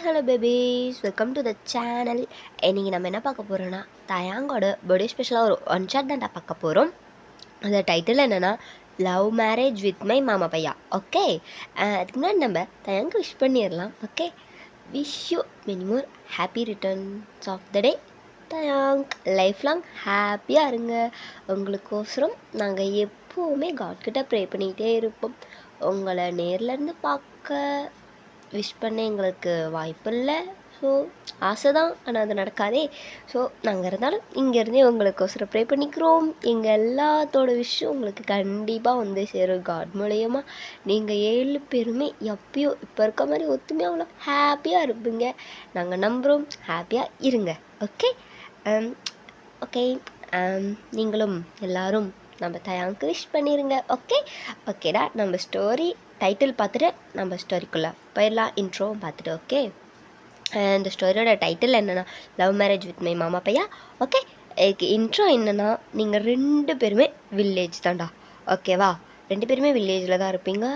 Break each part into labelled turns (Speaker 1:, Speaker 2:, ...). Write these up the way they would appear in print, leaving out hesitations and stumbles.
Speaker 1: Hello babies, welcome to the channel. இன்றைக்கி நம்ம என்ன பார்க்க போகிறோன்னா, தயாங்கோட பர்த்டே ஸ்பெஷலாக ஒரு ஒன் ஷாட் தான்டா பார்க்க போகிறோம். அந்த டைட்டில் என்னென்னா லவ் மேரேஜ் வித் மை மாமா பையா. ஓகே, அதுக்கு முன்னாடி நம்ம தயாங்கு விஷ் பண்ணிடலாம். Okay, wish you many more happy returns of the day. தயாங்க் லைஃப் லாங் ஹாப்பியாக இருங்க. உங்களுக்கோசரம் நாங்கள் எப்போவுமே காட்கிட்ட ப்ரே பண்ணிக்கிட்டே இருப்போம். உங்களை நேர்லேருந்து பார்க்க விஷ் பண்ண எங்களுக்கு வாய்ப்பு இல்லை. ஸோ ஆசை தான், ஆனால் அது நடக்காதே. ஸோ நாங்கள் இருந்தாலும் இங்கேருந்தே உங்களுக்கோசரம் ப்ரே பண்ணிக்கிறோம். எங்கள் எல்லாத்தோட விஷயம் உங்களுக்கு கண்டிப்பாக வந்து சேரும் காட் மூலயமா. நீங்கள் 7 பேருமே எப்பயோ இப்போ இருக்க மாதிரி ஒத்துமையாக அவ்வளோ ஹாப்பியாக இருப்பீங்க. நாங்கள் நம்புகிறோம். ஹாப்பியாக இருங்க. ஓகே ஓகே நீங்களும் எல்லோரும் நம்ம தயாங்க்கு விஷ் பண்ணிடுங்க. ஓகேடா. நம்ம ஸ்டோரி டைட்டில் பார்த்துட்டு நம்ம ஸ்டோரிக்குள்ளே போயிடலாம். இன்ட்ரோ பார்த்துட்டு. ஓகே, இந்த ஸ்டோரியோட டைட்டில் என்னென்னா லவ் மேரேஜ் வித் மை மாமா பையா. ஓகே, இதுக்கு இன்ட்ரோ என்னென்னா, நீங்கள் 2 பேருமே வில்லேஜ் தான்டா. ஓகேவா, 2 பேருமே வில்லேஜில் தான் இருப்பீங்க.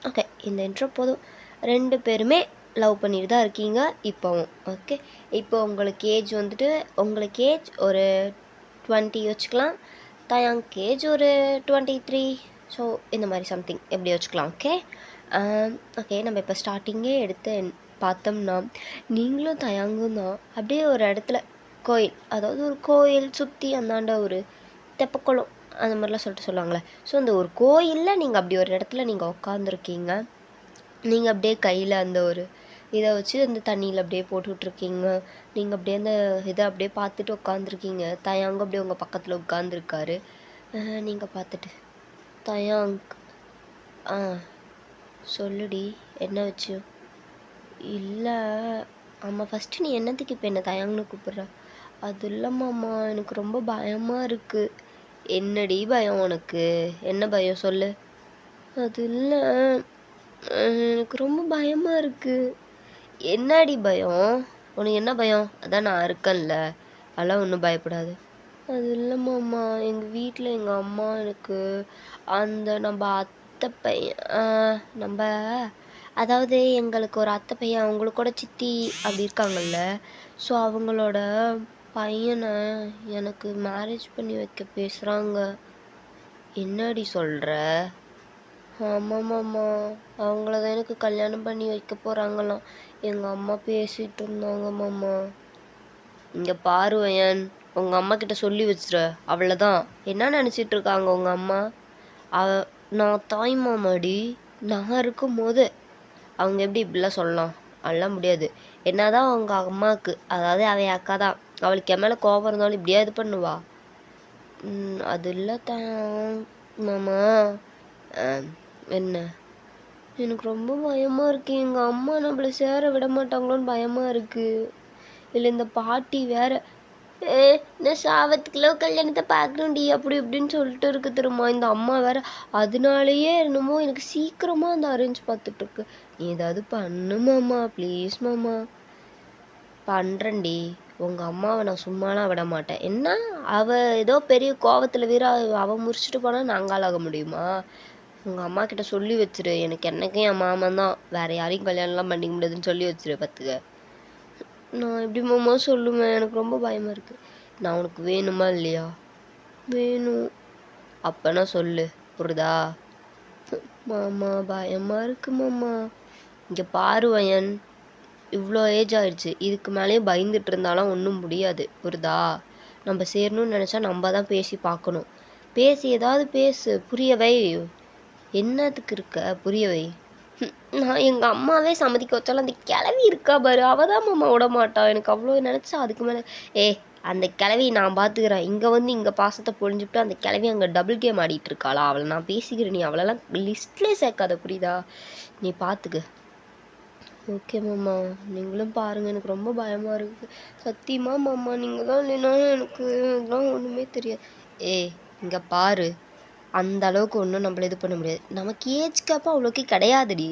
Speaker 1: ஓகே, இந்த இன்ட்ரோ போதும். 2 பேருமே லவ் பண்ணிட்டு தான் இருக்கீங்க இப்போவும். ஓகே, இப்போ உங்களுக்கு ஏஜ் வந்துட்டு, உங்களுக்கு ஏஜ் ஒரு 20 வச்சுக்கலாம். தயாங்க் ஏஜ் ஒரு 23. ஸோ இந்த மாதிரி சம்திங் எப்படி வச்சுக்கலாம். ஓகே, நம்ம இப்போ ஸ்டார்டிங்கே எடுத்து பார்த்தோம்னா, நீங்களும் தயாங்கும் தான் அப்படியே ஒரு இடத்துல கோயில், அதாவது ஒரு கோயில் சுற்றி அந்தாண்ட ஒரு தெப்பக்குளம் அந்த மாதிரிலாம் சொல்லுவாங்களே. ஸோ அந்த ஒரு கோயிலில் நீங்கள் அப்படி ஒரு இடத்துல நீங்கள் உட்காந்துருக்கீங்க. நீங்கள் அப்படியே கையில் அந்த ஒரு இதை வச்சு அந்த தண்ணியில் அப்படியே போட்டுட்ருக்கீங்க. நீங்கள் அப்படியே அந்த இதை அப்படியே பார்த்துட்டு உட்காந்துருக்கீங்க. தயாங்க் அப்படியே உங்கள் பக்கத்தில் உட்காந்துருக்காரு. நீங்கள் பார்த்துட்டு, தயாங்க் சொல்லுடி என்ன வச்சு? இல்லை ஆமாம், ஃபஸ்ட்டு நீ என்னத்துக்கு இப்போ என்ன தயாங்னு கூப்பிட்ற? அது இல்லைம்மாம்மா, எனக்கு ரொம்ப பயமாக இருக்குது. என்னடி பயம் உனக்கு? என்ன பயம் சொல்லு? அது இல்லை, எனக்கு ரொம்ப பயமாக இருக்குது. என்னடி பயம் உனக்கு? என்ன பயம்? அதான் நான் இருக்கேன்ல, அதெல்லாம் ஒன்றும் பயப்படாது. அது இல்லைம்மாம்மா, எங்கள் வீட்டில் எங்கள் அம்மா எனக்கு அந்த நம்ம அத்தை பையன், நம்ம அதாவது எங்களுக்கு ஒரு அத்தை பையன், அவங்களுக்கு கூட சித்தி அப்படி இருக்காங்கல்ல. ஸோ அவங்களோட பையனை எனக்கு மேரேஜ் பண்ணி வைக்க பேசுகிறாங்க. என்னடி சொல்கிற? ஆமாம்மாம்மா, அவங்கள தான் எனக்கு கல்யாணம் பண்ணி வைக்க போகிறாங்களாம். எங்கள் அம்மா பேசிகிட்டு இருந்தாங்க மாமா. இங்கே பாருவையன், உங்கள் அம்மா கிட்ட சொல்லி வச்சுரு. அவ்வளோதான். என்ன நினச்சிட்டு இருக்காங்க உங்கள் அம்மா? நான் தாய் மாமாடி. நான் இருக்கும்போது அவங்க எப்படி இப்படிலாம் சொல்லலாம்? அதெல்லாம் முடியாது. என்னதான் அவங்க அம்மாவுக்கு, அதாவது அவன் அக்கா தான், அவளுக்கு என் மேலே கோபம் இருந்தாலும் இப்படியா இது பண்ணுவா? அது இல்லை தான் மாமா. என்ன? எனக்கு ரொம்ப பயமாக இருக்குது. எங்கள் அம்மா நம்மளை சேர விட மாட்டாங்களோன்னு பயமாக இருக்குது. இல்லை இந்த பாட்டி வேற நான் சாவத்துக்குள்ள கல்யாணத்தை பார்க்கணும்டி அப்படி இப்படின்னு சொல்லிட்டு இருக்கு தெரியுமா இந்த அம்மா வேற. அதனாலேயே என்னமோ எனக்கு சீக்கிரமாக அந்த அரேஞ்ச் பார்த்துட்ருக்கு. நீ ஏதாவது பண்ணு மாமா, ப்ளீஸ் மாமா. பண்ணுறேன்டி. உங்கள் அம்மாவை நான் சும்மாலாம் விட மாட்டேன். என்ன அவள் ஏதோ பெரிய கோவத்தில் வீர அவள் முறிச்சிட்டு போனால் நாங்கள் ஆக முடியுமா? உங்கள் அம்மா கிட்ட சொல்லி வச்சிரு, எனக்கு என்னைக்கும் என் மாமன் தான், வேறு யாரையும் கல்யாணம்லாம் பண்ணிக்க முடியாதுன்னு சொல்லி வச்சிரு பார்த்துக்க. நான் எப்படி மாமா சொல்லுவேன்? எனக்கு ரொம்ப பயமாக இருக்குது. நான் உனக்கு வேணுமா இல்லையா? வேணும். அப்போனா சொல்லு, புரியுதா? மாமா பயமாக இருக்கு மாமா. இங்கே பாருவையன், இவ்வளோ ஏஜ் ஆயிடுச்சு, இதுக்கு மேலேயே பயந்துட்டு இருந்தாலும் ஒன்றும் முடியாது, புரியுதா? நம்ம சேரணும்னு நினச்சா நம்ம தான் பேசி பார்க்கணும். பேசி ஏதாவது பேசு, புரியவை. என்னத்துக்கு இருக்க? புரியவை. நான் எங்கள் அம்மாவே சம்மதிக்க வச்சாலும் அந்த கிளவி இருக்கா பாரு, அவள் தான் மாமா விட மாட்டா. எனக்கு அவ்வளோ நினச்சா அதுக்கு மேலே அந்த கிளவி நான் பார்த்துக்கிறேன். இங்கே வந்து இங்கே பாசத்தை பொழிஞ்சுட்டு அந்த கிளவி அங்கே டபுள் கேம் ஆடிட்டு இருக்காளா? அவளை நான் பேசிக்கிறேன். நீ அவளெல்லாம் லிஸ்ட்லேயே சேர்க்காத, புரியுதா? நீ பார்த்துக்க. ஓகே மாமா, நீங்களும் பாருங்கள். எனக்கு ரொம்ப பயமாக இருக்குது சத்தியமாக மாமா. நீங்கள் தான் இல்லைன்னா எனக்கு இதெல்லாம் ஒன்றுமே தெரியாது. இங்கே பாரு, அந்த அளவுக்கு ஒன்றும் நம்மள இது பண்ண முடியாது. நமக்கு ஏஜ் கேப்பா அவ்வளோக்கு கிடையாதுடி.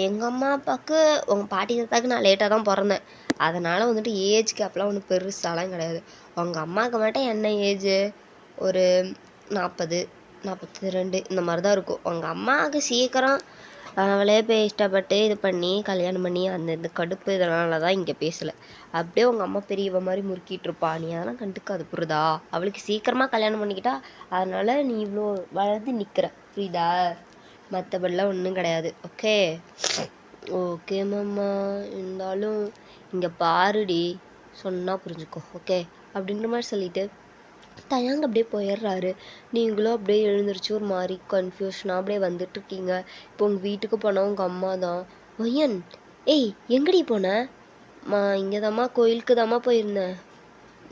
Speaker 1: எங்கள் அம்மா அப்பாவுக்கு உங்கள் பாட்டி தாத்தாக்கு நான் லேட்டாக தான் பிறந்தேன். அதனால் வந்துட்டு ஏஜ் கேப்லாம் ஒன்றும் பெருசாலாம் கிடையாது. உங்கள் அம்மாவுக்கு மட்டும் என்ன ஏஜு? ஒரு 40, 42 இந்த மாதிரி தான் இருக்கும். உங்கள் அம்மாவுக்கு சீக்கிரம் அவளே போய் இஷ்டப்பட்டு இது பண்ணி கல்யாணம் பண்ணி அந்த இந்த கடுப்பு இதனால தான் இங்கே பேசலை. அப்படியே உங்கள் அம்மா பெரியவ மாதிரி முறுக்கிட்டு இருப்பா. நீ அதெல்லாம் கண்டுக்காது புரியுதா? அவளுக்கு சீக்கிரமாக கல்யாணம் பண்ணிக்கிட்டா அதனால நீ இவ்வளோ வளர்ந்து நிற்கிற புரியுதா? மற்றபடிலாம் ஒன்றும் கிடையாது. ஓகே ஓகே மாமா. இருந்தாலும் இங்கே பாருடி, சொன்னால் புரிஞ்சுக்கோ ஓகே அப்படின்ற மாதிரி சொல்லிட்டு தயாங்க அப்படியே போயிடுறாரு. நீங்களும் அப்படியே எழுந்திரிச்சு ஒரு மாதிரி கன்ஃபியூஷனாக அப்படியே வந்துட்டுருக்கீங்க. இப்போ உங்கள் வீட்டுக்கு போனால் உங்கள் அம்மா தான் ஒய்யன் ஏய் எங்கடி போன? இங்கே தாம்மா கோயிலுக்கு தாம்மா போயிருந்தேன்.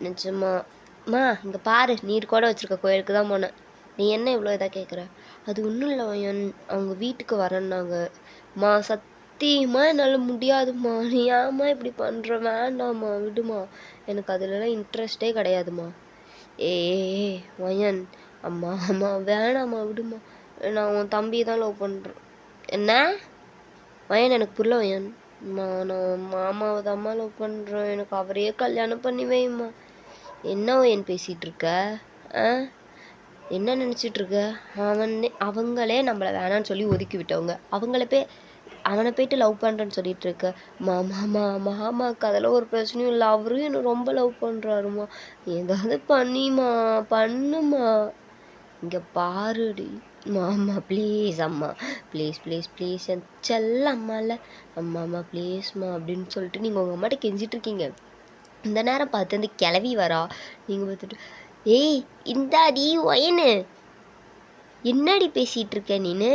Speaker 1: நிஜமாம்மா இங்கே பாரு, நீர் கூட வச்சுருக்க கோயிலுக்கு தான் போனேன். நீ என்ன இவ்வளோ இதாக கேட்குற? அது ஒன்றும் இல்லை ஒய்யன், அவங்க வீட்டுக்கு வரேன்னாங்க. சத்தியமாக என்னால் முடியாதும்மா. நீ ஏம்மா இப்படி பண்ணுற? வேண்டாம்மா விடுமா, எனக்கு அதுலலாம் இன்ட்ரெஸ்டே கிடையாதுமா. ஏ வயன் அம்மா அம்மா வேணாம்மா விடுமா, நான் உன் தம்பியை தான் லவ் பண்ணுறேன். என்ன வயன்? எனக்கு புரியல வயன். நான் மாமாவை தாம்மா லவ் பண்ணுறேன், எனக்கு அவரையே கல்யாணம் பண்ணி வைம்மா. என்ன வயன் பேசிகிட்டு இருக்க? என்ன நினச்சிட்டு இருக்க? அவங்களே நம்மளை வேணான்னு சொல்லி ஒதுக்கி விட்டவங்க, அவனை போயிட்டு லவ் பண்ணுறேன்னு சொல்லிட்டு இருக்க. மாமாக்கு அதெல்லாம் ஒரு பிரச்சனையும் இல்லை, அவரும் என்ன ரொம்ப லவ் பண்ணுறாருமா. ஏதாவது பண்ணுமா. இங்கே பாருடி மாமா ப்ளீஸ், அம்மா ப்ளீஸ் ப்ளீஸ் ப்ளீஸ், என் செல்ல அம்மா இல்லை அம்மா ப்ளீஸ்மா அப்படின்னு சொல்லிட்டு நீங்கள் உங்கள் அம்மாட்ட கெஞ்சிட்டு இருக்கீங்க. இந்த நேரம் பார்த்து அந்த கிளவி வரா. நீங்கள் பார்த்துட்டு ஏய் இந்தாடி ஒயனு, என்னடி பேசிகிட்டு இருக்க நீனு?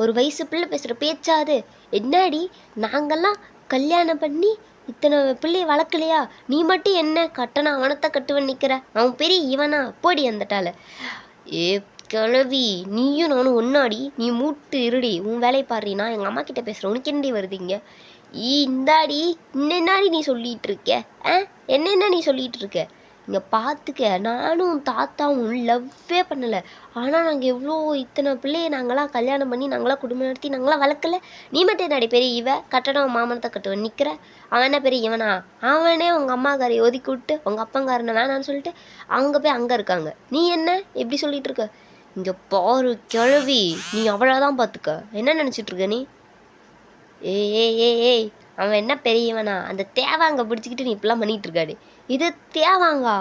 Speaker 1: ஒரு வயசு பிள்ளை பேசுகிற பேச்சாது என்னடி? நாங்கள்லாம் கல்யாணம் பண்ணி இத்தனை பிள்ளைய வளர்க்கலையா? நீ மட்டும் என்ன கட்டணம் அவனத்தை கட்டுவன் நிற்கிற? அவன் பெரிய இவனா? போடி அந்தட்டால. ஏ கிழவி, நீயும் நானும் ஒன்னாடி? நீ மூட்டு இருடி, உன் வேலையை பாடுறி. நான் எங்கள் அம்மா கிட்ட பேசுகிறேன், உனக்கு என்னடி வருதுங்க? இந்தாடி என்னடி நீ சொல்லிட்டு இருக்க? என்ன நீ சொல்லிட்டு இருக்க? இங்கே பார்த்துக்க, நானும் தாத்தாவும் லவ்வே பண்ணலை, ஆனால் நாங்கள் எவ்வளோ இத்தனை பிள்ளையை நாங்களாம் கல்யாணம் பண்ணி நாங்களாம் குடும்பம் நடத்தி நாங்களாம் வளர்க்கல. நீ மட்டும் என்னடி பெரிய இவ கட்டணம் மாமனத்தை கட்டுவன் நிற்கிற? அவன் என்ன பெரிய இவனா? அவனே உங்கள் அம்மாக்காரையை ஒதுக்கி விட்டு உங்கள் அப்பங்காரனை வேணான்னு சொல்லிட்டு அவங்க போய் அங்கே இருக்காங்க. நீ என்ன எப்படி சொல்லிட்டு இருக்க? இங்கே பாரு கிழவி, நீ அவ்வளோதான் பார்த்துக்க. என்ன நினச்சிட்டு இருக்க நீ? ஏய் அவன் என்ன பெரியவனா? அந்த தேவாங்க பிடிச்சிக்கிட்டு நீ இப்பெல்லாம் பண்ணிட்டு இருக்காடு. இது தேவாங்கா?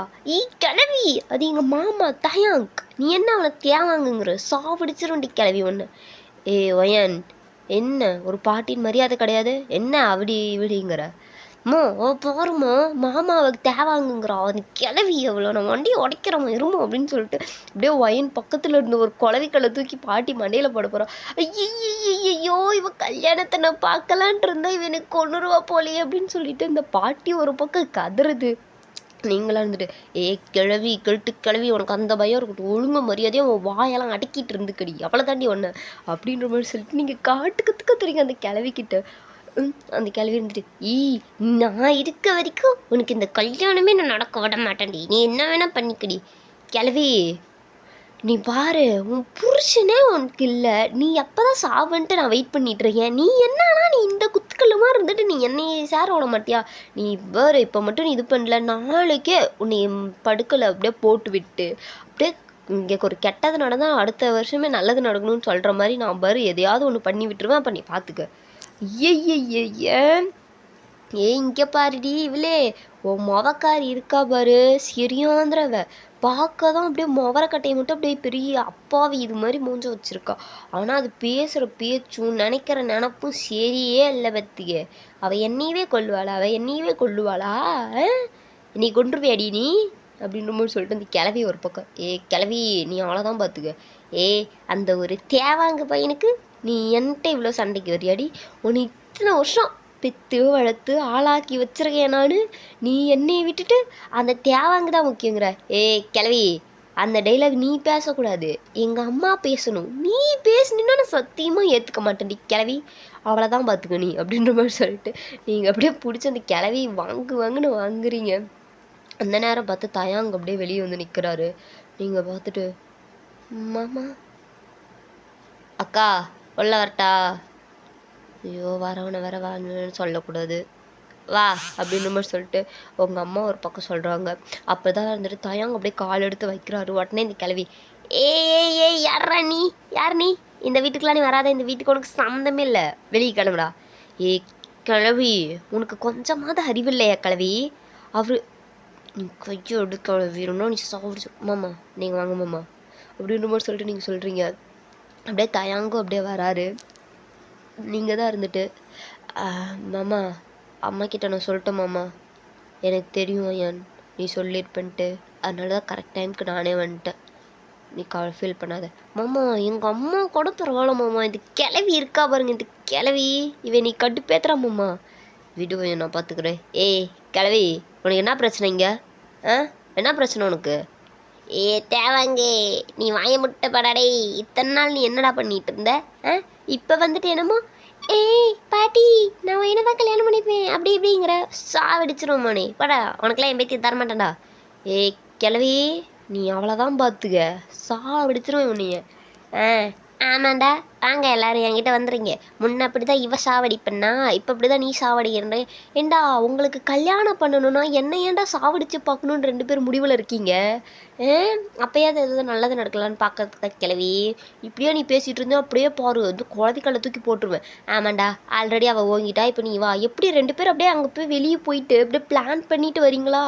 Speaker 1: கிளவி, அது எங்க மாமா தயாங்க். நீ என்ன அவனை தேவாங்குங்கிற? சாப்பிடிச்சிருண்டி கிளவி ஒன்று. ஒயன், என்ன ஒரு பாட்டின் மரியாதை கிடையாது? என்ன அப்படி இப்படிங்கிற? பாருமா, மாமாவை தேவாங்குங்கிறா அது கிளவி. எவ்வளோ நான் வண்டியை உடைக்கிறோம் இருமோ அப்படின்னு சொல்லிட்டு அப்படியே ஒயன் பக்கத்தில் இருந்த ஒரு குளவிக்கலை தூக்கி பாட்டி மண்டையில் போட போகிறான். ஐயோ இவன் கல்யாணத்தை நான் பார்க்கலான்ட்டு இருந்தா இவனுக்கு 1 ரூபா போலையே அப்படின்னு சொல்லிட்டு இந்த பாட்டி ஒரு பக்கம் கதறுது. நீங்களாம் இருந்துட்டு கிழவி கெழுட்டு கிழவி, உனக்கு அந்த பயம் இருக்கட்டும், ஒழுங்கு மரியாதையாக உன் வாயெல்லாம் அடக்கிட்டு இருந்துக்கடி, அவ்வளோ தாண்டி ஒன்று அப்படின்ற மாதிரி சொல்லிட்டு நீங்கள் கற்றுறீங்க அந்த கிழவிக்கிட்ட. அந்த கிழவி இருந்துட்டு நான் இருக்க வரைக்கும் உனக்கு இந்த கல்யாணமே நான் நடக்க விட மாட்டேன்டி, நீ என்ன வேணா பண்ணிக்கடி. கிழவி நீ பாரு, உன் புருஷனே உனக்கு இல்லை, நீ எப்போதான் சாவன்ட்டு நான் வெயிட் பண்ணிட்டு இருக்கேன். நீ என்னன்னா நீ இந்த குத்துக்கல்லுமா இருந்துட்டு நீ என்னையை சேர விட மாட்டியா? நீ வேறு இப்போ மட்டும் நீ இது பண்ணல, நாளைக்கே உன்னை படுக்கலை அப்படியே போட்டு விட்டு அப்படியே இங்கே ஒரு கெட்டது நடந்தால் அடுத்த வருஷமே நல்லது நடக்கணும்னு சொல்கிற மாதிரி நான் பாரு எதையாவது ஒன்று பண்ணி விட்டுருவேன். அப்போ நீ பார்த்துக்க. இங்கே பாருடி இவளே, உன் மொவக்காரி இருக்கா பாரு சரியாந்திரவ, பார்க்க தான் அப்படியே முவரக்கட்டையை மட்டும் அப்படியே பெரிய அப்பாவி இது மாதிரி மூஞ்ச வச்சிருக்கா. ஆனால் அது பேசுகிற பேச்சும் நினைக்கிற நினப்பும் சரியே இல்லை பத்திய. அவள் என்னையவே கொல்லுவாளா? நீ கொண்டுருவியாடி நீ அப்படின்ற மாதிரி சொல்லிட்டு அந்த கிளவி ஒரு பக்கம். கிளவி நீ அவ்வளோதான் பார்த்துக்க. அந்த ஒரு தேவாங்க பையனுக்கு நீ என்கிட்ட இவ்வளோ சண்டைக்கு வரியாடி? உன்னை இத்தனை வருஷம் பெற்று வளர்த்து ஆளாக்கி வச்சிருக்கேன் நான், நீ என்னையை விட்டுட்டு அந்த தேவாங்க தான் முக்கியங்கிற? கிளவி, அந்த டைலாக் நீ பேசக்கூடாது, எங்கள் அம்மா பேசணும். நீ பேசுனீன்னா நான் சத்தியமாக ஏற்றுக்க மாட்டேன்டி கிளவி, அவ்வளோதான் பார்த்துக்க நீ அப்படின்ற மாதிரி சொல்லிட்டு நீங்கள் அப்படியே பிடிச்சி அந்த கிளவி வாங்குன்னு வாங்குறீங்க. அந்த நேரம் பார்த்து தயாங்க அப்படியே வெளியே வந்து நிற்கிறாரு. நீங்கள் பார்த்துட்டு மாமா அக்கா உள்ள வரட்டா? ஐயோ வரவனை வேற வான்னு சொல்லக்கூடாது, வா அப்படின்ற மாதிரி சொல்லிட்டு உங்கள் அம்மா ஒரு பக்கம் சொல்கிறாங்க. அப்போ தான் வந்துட்டு தயாங்க அப்படியே கால் எடுத்து வைக்கிறாரு. உடனே இந்த கிளவி ஏய் ஏய் ஏய் யாரா நீ? யார் நீ? இந்த வீட்டுக்குலாம் நீ வராத, இந்த வீட்டுக்கு உனக்கு சம்மந்தமே இல்லை, வெளியே கிளம்புடா. ஏய் கிழவி, உனக்கு கொஞ்சமாவது அறிவில்லையா கிழவி? அவரு கையை எடுக்க வீரம்னா நீ சாப்பிடுச்சு மாமா, நீங்கள் வாங்க மாமா அப்படின்ற மாதிரி சொல்லிட்டு நீங்கள் சொல்கிறீங்க. அப்படியே தயாங்கும் அப்படியே வராரு. நீங்கள் தான் இருந்துட்டு மாமா அம்மா கிட்ட நான் சொல்லிட்டேன் மாமா, எனக்கு தெரியும் ஏன் நீ சொல்லியிருப்பேன்ட்டு, அதனால தான் கரெக்ட் டைமுக்கு நானே வந்துட்டேன், நீ ஃபீல் பண்ணாத மாமா. எங்கள் அம்மா கூட பரவாயில்ல மாமா, இது கிளவி இருக்கா பாருங்க, இது கிளவி இவன் நீ கட்டுப்பேத்துறா மாமா. விடுவேன் நான் பார்த்துக்கிறேன். ஏய் கிளவி, உனக்கு என்ன பிரச்சனை இங்கே? என்ன பிரச்சனை உனக்கு? ஏ தேவாங்க, நீ வாய முட்டை படாடே, இத்தனை நாள் நீ என்னடா பண்ணிட்டு இருந்த? இப்போ வந்துட்டு என்னமோ ஏய் பாட்டி நான் என்ன தான் கல்யாணம் பண்ணிப்பேன் அப்படி இப்படிங்கிற சாவடிச்சிரும் மோனே, படா உனக்குலாம் என் பேத்தி தரமாட்டேன்டா. ஏய் கிளவி, நீ அவ்வளோதான் பார்த்துக்க, சாவடிச்சிரும் உன்னைய. ஆமாண்டா, வாங்க எல்லாரும் என்கிட்ட வந்துடுங்க. முன்ன அப்படி தான் இவ சாவடிப்பண்ணா, இப்போ அப்படி தான் நீ சாவடிக்கிறேன். ஏண்டா உங்களுக்கு கல்யாணம் பண்ணணும்னா என்ன ஏன்டா சாவடிச்சு பார்க்கணுன்னு 2 பேர் முடிவில் இருக்கீங்க? அப்போயாவது எதாவது நல்லது நடக்கலான்னு பார்க்கறதுக்கு தான் கிளவி. இப்படியே நீ பேசிகிட்டு இருந்தே அப்படியே பாரு, வந்து குழந்தைக்கல்ல தூக்கி போட்டுருவேன். ஆமாண்டா, ஆல்ரெடி அவள் ஓங்கிட்டா, இப்போ நீ வா. எப்படி 2 பேர் அப்படியே அங்கே போய் வெளியே போயிட்டு அப்படியே பிளான் பண்ணிட்டு வரீங்களா?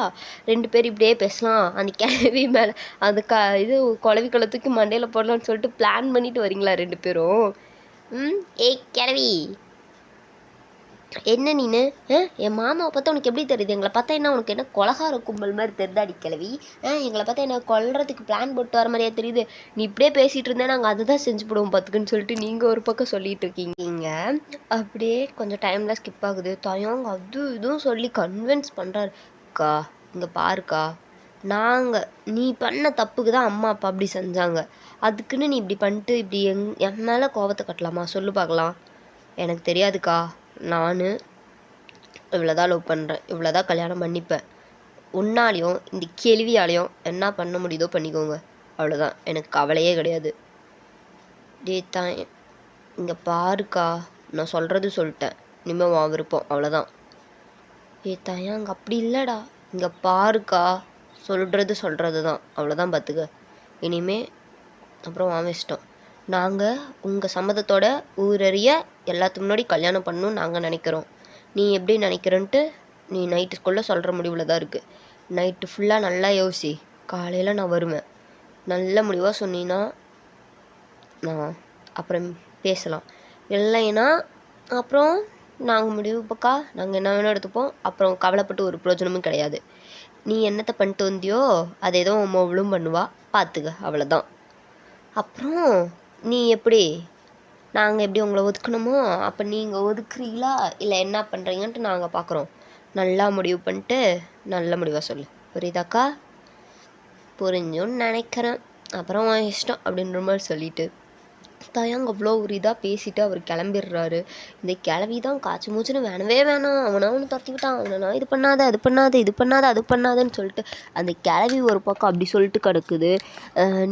Speaker 1: 2 பேர் இப்படியே பேசலாம், அந்த கிளவி மேலே அந்த இது குழவிக்கல்ல தூக்கி மண்டையில் போடலான்னு சொல்லிட்டு பிளான் பண்ணிட்டு வரீங்களா 2 பேரும்? ஏய் கிளவி, என்ன நீனு? என் மாமாவை பார்த்தா உனக்கு எப்படி தெரியுது? எங்களை பார்த்தா என்ன உனக்கு என்ன கொலகார கும்பல் மாதிரி தெரிதாடி கிளவி? எங்களை பார்த்தா என்ன கொல்றதுக்கு பிளான் போட்டு வர மாதிரியா தெரியுது? நீ இப்படியே பேசிகிட்டு இருந்தே நாங்கள் அதை தான் செஞ்சு போடுவோம் பார்த்துக்குன்னு சொல்லிட்டு நீங்கள் ஒரு பக்கம் சொல்லிட்டு இருக்கீங்க. அப்படியே கொஞ்சம் டைம்லாம் ஸ்கிப் ஆகுது. தயங்க அது இதுவும் சொல்லி கன்வின்ஸ் பண்ணுறாரு. அக்கா இங்கே பாருக்கா, நாங்கள் நீ பண்ண தப்புக்கு தான் அம்மா அப்பா அப்படி செஞ்சாங்க, அதுக்குன்னு நீ இப்படி பண்ணிட்டு இப்படி என் மேலே கோபத்தை கட்டலாமா? சொல்லு பார்க்கலாம். எனக்கு தெரியாதுக்கா, நான் இவ்வளோதான் லவ் பண்ணுறேன், இவ்வளோதான் கல்யாணம் பண்ணிப்பேன். உன்னாலையும் இந்த கேள்வியாலையும் என்ன பண்ண முடியுதோ பண்ணிக்கோங்க, அவ்வளோதான், எனக்கு கவலையே கிடையாது. டே தான் இங்கே பாருக்கா, நான் சொல்கிறது சொல்லிட்டேன், இனிமேல் வா விருப்பம், அவ்வளோதான். ஏ தாயா அங்கே அப்படி இல்லைடா, இங்கே பாருக்கா, சொல்கிறது தான், அவ்வளோதான் பார்த்துக்க. இனிமே அப்புறம் வாங்க இஷ்டம். நாங்கள் உங்கள் சம்மதத்தோட ஊரறிய எல்லாத்துக்கு முன்னாடி கல்யாணம் பண்ணணும்னு நாங்கள் நினைக்கிறோம். நீ எப்படி நினைக்கிறன்ட்டு நீ நைட்டுக்குள்ளே சொல்கிற முடிவில் தான் இருக்குது. நைட்டு ஃபுல்லாக நல்லா யோசி, காலையில் நான் வருவேன். நல்ல முடிவாக சொன்னீங்கன்னா நான் அப்புறம் பேசலாம், இல்லைன்னா அப்புறம் நாங்கள் முடிவுப்பக்கா நாங்கள் என்ன வேணும் எடுத்துப்போம். அப்புறம் கவலைப்பட்டு ஒரு பிரயோஜனமும் கிடையாது. நீ என்னத்தை பண்ணிட்டு வந்தியோ அதை ஏதோ மொவளும் பண்ணுவா, பார்த்துக்க, அவ்வளோதான். அப்புறம் நீ எப்படி நாங்கள் எப்படி உங்களை ஒதுக்கணுமோ அப்போ நீங்கள் ஒதுக்குறீங்களா இல்லை என்ன பண்ணுறீங்கன்ட்டு நாங்கள் பார்க்குறோம். நல்லா முடிவு பண்ணிட்டு நல்ல முடிவாக சொல்லு, புரியுதாக்கா? புரிஞ்சுன்னு நினைக்கிறேன். அப்புறம் இஷ்டம் அப்படின்ற மாதிரி சொல்லிட்டு தயங்க அவ்வளோ ஒரு இதாக பேசிட்டு அவர் கிளம்பிடுறாரு. இந்த கிளவி தான் காய்ச்சி மூச்சுன்னு வேணவே வேணாம், அவனை துரத்தி விட்டான், அவனை இது பண்ணாத அது பண்ணாத இது பண்ணாத அது பண்ணாதன்னு சொல்லிட்டு அந்த கிளவி ஒரு பக்கம் அப்படி சொல்லிட்டு கிடக்குது.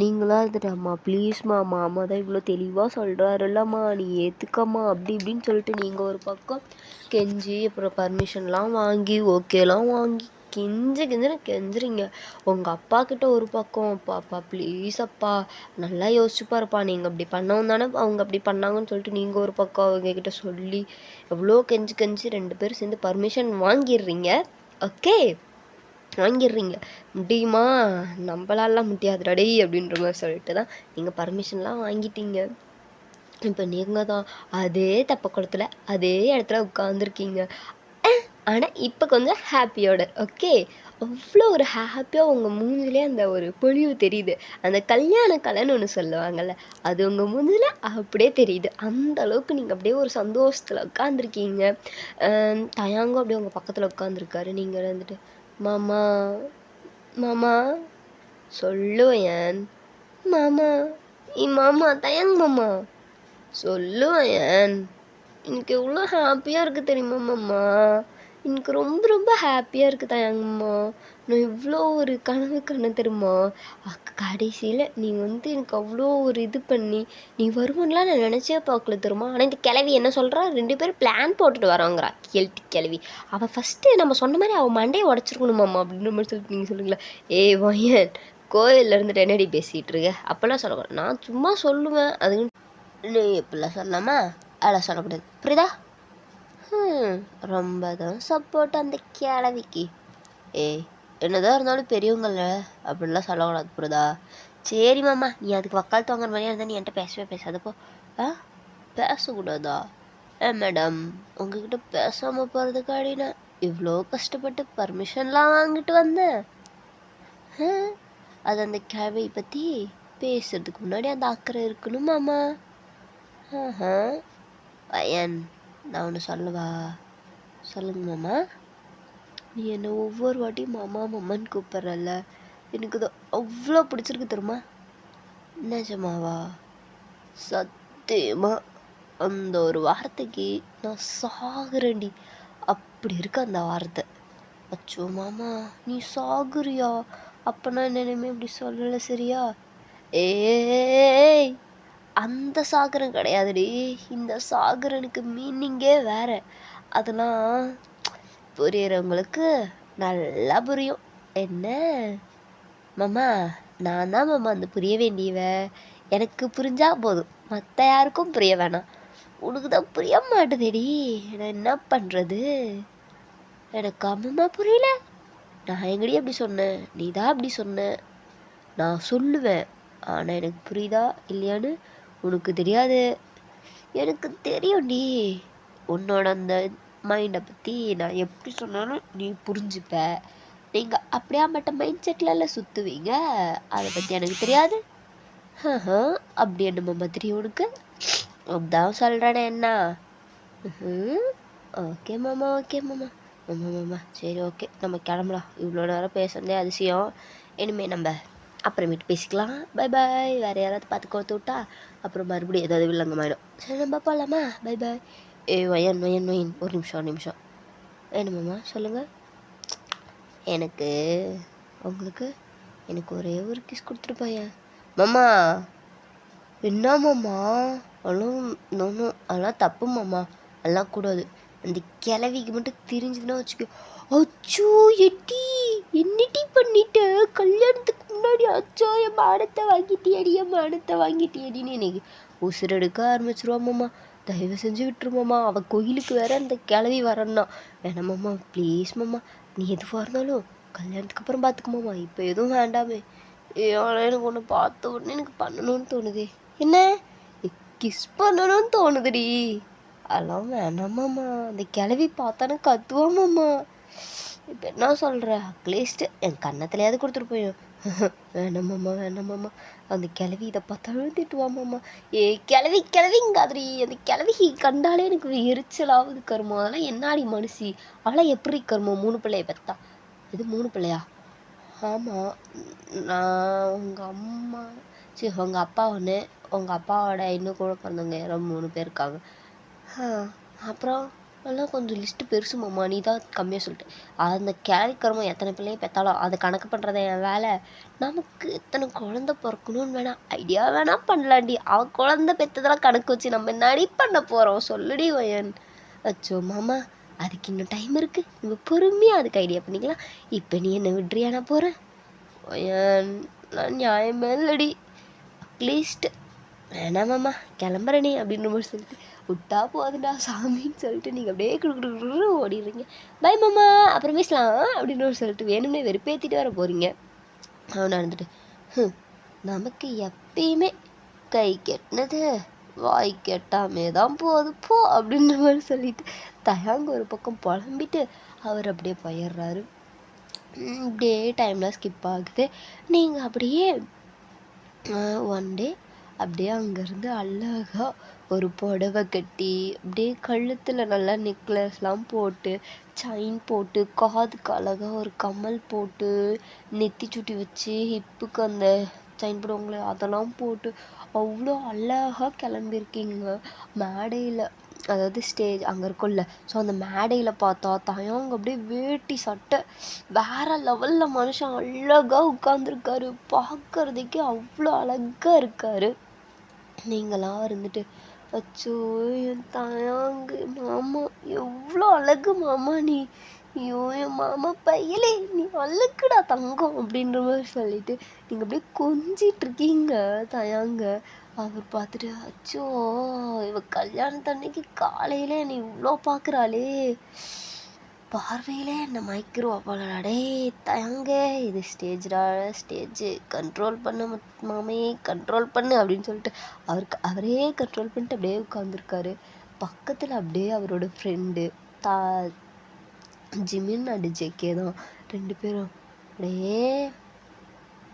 Speaker 1: நீங்களாம் இருந்துட்டு அம்மா ப்ளீஸ்மா, மாமா தான் இவ்வளோ தெளிவாக சொல்கிறாருல்லம்மா, நீ ஏற்றுக்கம்மா அப்படி இப்படின்னு சொல்லிட்டு நீங்கள் ஒரு பக்கம் கெஞ்சி அப்புறம் பர்மிஷன்லாம் வாங்கி ஓகேலாம் வாங்கி கெஞ்சுறீங்க. உங்கள் அப்பா கிட்ட ஒரு பக்கம், அப்பா ப்ளீஸ் அப்பா நல்லா யோசிச்சுப்பாருப்பா, நீங்கள் அப்படி பண்ணவும் தானே அவங்க அப்படி பண்ணாங்கன்னு சொல்லிட்டு நீங்கள் ஒரு பக்கம் அவங்க கிட்ட சொல்லி எவ்வளோ கெஞ்சி 2 பேரும் சேர்ந்து பர்மிஷன் வாங்கிடுறீங்க. ஓகே வாங்கிடுறீங்க, முடியுமா? நம்மளாலாம் முடியாதுடாடே அப்படின்ற மாதிரி சொல்லிட்டு தான் நீங்கள் பர்மிஷன்லாம் வாங்கிட்டீங்க. இப்போ நீங்கள் தான் அதே தப்பக்குளத்தில் அதே இடத்துல உட்காந்துருக்கீங்க. ஆனால் இப்போ கொஞ்சம் ஹாப்பியோட. ஓகே, அவ்வளோ ஒரு ஹாப்பியாக உங்கள் மூஞ்சிலே அந்த ஒரு பொலிவு தெரியுது. அந்த கல்யாண கலைன்னு ஒன்று சொல்லுவாங்கள்ல, அது உங்கள் மூஞ்சில் அப்படியே தெரியுது. அந்த அளவுக்கு நீங்கள் அப்படியே ஒரு சந்தோஷத்தில் உட்காந்துருக்கீங்க. தயாங்கும் அப்படியே உங்கள் பக்கத்தில் உட்காந்துருக்காரு. நீங்கள் வந்துட்டு மாமா மாமா சொல்லுவேன் மாமா, மாமா தயாங் மாமா சொல்லுவேன், எனக்கு எவ்வளோ ஹாப்பியாக இருக்குது தெரியுமா மாமா, எனக்கு ரொம்ப ரொம்ப ஹாப்பியாக இருக்குது தயாங்கம்மா, நான் இவ்வளோ ஒரு கனவு கண்ண தெரியுமா, கடைசியில் நீ வந்து எனக்கு அவ்வளோ ஒரு இது பண்ணி நீ வருவன்லாம் நான் நினச்சே பார்க்கல தெரியுமா. ஆனால் இந்த கிளவி என்ன சொல்கிறா, 2 பேரும் பிளான் போட்டுட்டு வரோங்கிறா கிளவி. அவள் ஃபஸ்ட்டு நம்ம சொன்ன மாதிரி அவள் மண்டையை உடச்சிருக்கணுமாம்மா அப்படின்ற மாதிரி சொல்லிட்டு நீங்கள் சொல்லுங்களா. ஏய் வயன் கோயில்ல இருந்துட்டு என்னடி பேசிட்டு இருக்க? அப்பெல்லாம் சொல்லக்கூடாது. நான் சும்மா சொல்லுவேன். அதுக்கு நீ இப்படிலாம் சொல்லலாமா? அதெல்லாம் சொல்லக்கூடாது. புரியுதா? ரொம்ப தான் சப்போர்ட் அந்த கிழவிக்கு. ஏய், என்னதான் இருந்தாலும் பெரியவங்கள அப்படிலாம் சொல்லக்கூடாது. புரியுதா? சரி மாமா, நீ அதுக்கு வக்காலத்து வாங்குற மாதிரியா இருந்தா நீ என்கிட்ட பேசவே பேசாதப்போ. ஆ, பேசக்கூடாதா? மேடம், உங்ககிட்ட பேசாம போறதுக்காடி நான் இவ்வளோ கஷ்டப்பட்டு பர்மிஷன்லாம் வாங்கிட்டு வந்தேன். அது அந்த கிழவியை பற்றி பேசுறதுக்கு முன்னாடி அந்த அக்கறை இருக்கணும் மாமா. பையன், நான் ஒன்று சொல்லவா? சொல்லுங்க மாமா. நீ என்னை ஒவ்வொரு வாட்டியும் மாமா மாமான்னு கூப்பிட்றல்ல, எனக்கு இது அவ்வளோ பிடிச்சிருக்கு தெரியுமா? நிஜமாவா? சத்தியமா அந்த ஒரு வார்த்தைக்கு நான் சாகுறேன்டி. அப்படி இருக்கு அந்த வார்த்தை. அச்சோ மாமா, நீ சாகுறியா? அப்ப நான் என்னையுமே இப்படி சொல்லலை சரியா? ஏய், அந்த சாகரன் கிடையாதுடி. இந்த சாகரனுக்கு மீனிங்கே வேற. அதெல்லாம் புரியறவங்களுக்கு நல்லா புரியும். என்ன மாமா? நான் தான் மாமா அந்த புரிய வேண்டியவ. எனக்கு புரிஞ்சா போதும், மற்ற யாருக்கும் புரிய வேணாம். உனக்கு தான் புரிய மாட்டுதேடி. நான் என்ன பண்றது? எனக்கு அம்மா புரியல. நான் எங்கடி அப்படி சொன்னேன்? நீ தான் அப்படி சொன்ன. நான் சொல்லுவேன், ஆனால் எனக்கு புரியுதா இல்லையான்னு உனக்கு தெரியாது. எனக்கு தெரியும்டி. உன்னோட அந்த மைண்டை பற்றி நான் எப்படி சொன்னாலும் நீ புரிஞ்சுப்ப. நீங்கள் அப்படியாப்பட்ட மைண்ட் செட்டில் சுற்றுவீங்க. அதை பற்றி எனக்கு தெரியாது. அப்படி என்ன மாமா தெரியும் உனக்கு? அதான் சொல்கிறேனே என்ன. ஓகே மாமா, ஓகே மாமா. மாமா சரி, ஓகே, நம்ம கிளம்பலாம். இவ்வளோ நேரம் பேசுறதே அதிசயம். இனிமேல் நம்ம அப்புறமேட்டு பேசிக்கலாம். Bye bye. வேறு யாராவது பார்த்து கோத்து விட்டா அப்புறம் மறுபடியும் ஏதாவது வில்லங்கமாயிடும். சரி, நம்ம போகலாமா? Bye bye. வயன் ஒரு நிமிஷம். என்ன மாமா சொல்லுங்கள். எனக்கு ஒரே ஒரு கிஸ் கொடுத்துருப்பாயா மாமா? என்ன மாமா? அதெல்லாம் தப்பு மாமா. அதெல்லாம் கூடாது. அந்த கிழவிக்கு மட்டும் தெரிஞ்சதுன்னா வச்சுக்கோ. அச்சோ எட்டி, என்னடி பண்ணிட்ட? கல்யாணத்துக்கு முன்னாடி அச்சோ என் மானத்தை வாங்கிட்டியடின்னு எனக்கு உசுரெடுக்க ஆரம்பிச்சிருவா மாமா. தயவு செஞ்சு விட்டுருமாம்மா. அவள் கோயிலுக்கு வேற அந்த கிழவி வரணும்னா. வேணாம் மாமா, ப்ளீஸ் மாமா. நீ எதுவாக இருந்தாலும் கல்யாணத்துக்கு அப்புறம் பார்த்துக்குமாம்மா. இப்போ எதுவும் வேண்டாமே. எனக்கு ஒன்று பார்த்த உடனே எனக்கு பண்ணணும்னு தோணுது. என்ன? கிஸ் பண்ணணும்னு தோணுதுடி. அதெல்லாம் வேணாமாம்மா. அந்த கிழவி பார்த்தானே கத்துவாமாம்மா. இப்போ என்ன சொல்கிற? அட்லீஸ்ட் என் கன்னத்துலையாவது கொடுத்துட்டு போயும். வேணாமாம்மா. அந்த கிழவி இதை பார்த்தாலும் திட்டுவாமாம்மா. கிழவிங்காதிரி. அந்த கிழவி கண்டாலே எனக்கு எரிச்சலாகுது கருமோ. அதெல்லாம் என்னாடி மனுஷி? அவளை எப்படி கருமோ 3 பிள்ளைய பெற்றா? இது 3 பிள்ளையா? ஆமாம். நான் உங்கள் அப்பா ஒன்று, உங்கள் அப்பாவோட இன்னும் கூட பிறந்தவங்க யாரோ 3 பேர் இருக்காங்க. அப்புறம் எல்லாம் கொஞ்சம் லிஸ்ட்டு பெருசு மாமா. நீ தான் கம்மியாக சொல்லிட்டு. அந்த கிழவிக்கரமோ எத்தனை பிள்ளையை பெற்றாலும் அதை கணக்கு பண்ணுறத என் வேலை. நமக்கு எத்தனை குழந்த பிறக்கணும்னு ஐடியா பண்ணலாண்டி. அவள் குழந்த பெற்றதெல்லாம் கணக்கு வச்சு நம்ம என்னடி பண்ண போகிறோம்? சொல்லுடி வயன். அச்சோ மாமா, அதுக்கு இன்னும் டைம் இருக்குது. நம்ம பொறுமையாக அதுக்கு ஐடியா பண்ணிக்கலாம். இப்போ நீ என்ன விட்றியா? நான் போகிறேன் வயன். நான் நியாயமே இல்லடி. அட்லீஸ்ட் வேணாமாம்மா, கிளம்புறேன் நீ அப்படின்ற மாதிரி சொல்லிட்டு விட்டா போதுண்டா சாமின்னு சொல்லிட்டு நீங்கள் அப்படியே குடுக்குற ஓடிடுறீங்க. பை மாமா, அப்புறம் பேசலாம் அப்படின்னு சொல்லிட்டு வேணும்னே வெறுப்பேற்றிட்டு வர போகிறீங்க. அவனை இருந்துட்டு நமக்கு எப்பயுமே கை கெட்டினது வாய் கெட்டாமே தான் போகுது போ அப்படின்ற மாதிரி சொல்லிட்டு தயாங்க ஒரு பக்கம் புலம்பிட்டு அவர் அப்படியே போயிடுறாரு. இப்படியே டைம்லாம் ஸ்கிப் ஆகுது. நீங்கள் அப்படியே ஒன் டே அப்படியே அங்கேருந்து அழகாக ஒரு புடவை கட்டி அப்படியே கழுத்தில் நல்லா நெக்லஸ்லாம் போட்டு செயின் போட்டு காதுக்கு அழகாக ஒரு கம்மல் போட்டு நெத்தி சுட்டி வச்சு ஹிப்புக்கு அந்த செயின் போடுவாங்களே அதெல்லாம் போட்டு அவ்வளோ அழகாக கிளம்பியிருக்கீங்க. மேடையில், அதாவது ஸ்டேஜ் அங்கே இருக்கும்ல, ஸோ அந்த மேடையில் பார்த்தா தயங்க அப்படியே வேட்டி சட்டை வேறு லெவலில் மனுஷன் அழகாக உட்காந்துருக்காரு. பார்க்கறதுக்கே அவ்வளோ அழகாக இருக்கார். நீங்களாம் இருந்துட்டு அச்சோ என் தயாங்கு மாமா எவ்வளோ அழகு மாமா நீ ஐயோ என் மாமா பையலே நீ அழுக்குடா தங்கம் அப்படின்ற மாதிரி சொல்லிட்டு நீங்கள் அப்படியே கொஞ்சிட்டு இருக்கீங்க தயாங்க. அவர் பார்த்துட்டு அச்சோ இவ கல்யாணத்தன்னைக்கு காலையில நீ இவ்வளோ பார்க்குறாளே பார்வையிலே என்னை மயக்கிருவா போலடே தயங்க. இது ஸ்டேஜ்டா ஸ்டேஜ் கண்ட்ரோல் பண்ண மாமே கண்ட்ரோல் பண்ணு அப்படின்னு சொல்லிட்டு அவரே கண்ட்ரோல் பண்ணிட்டு அப்படியே உட்காந்துருக்காரு. பக்கத்தில் அப்படியே அவரோட ஃப்ரெண்டு தா ஜிமின் அண்ட் ஜேகே தான் 2 பேரும். அப்படியே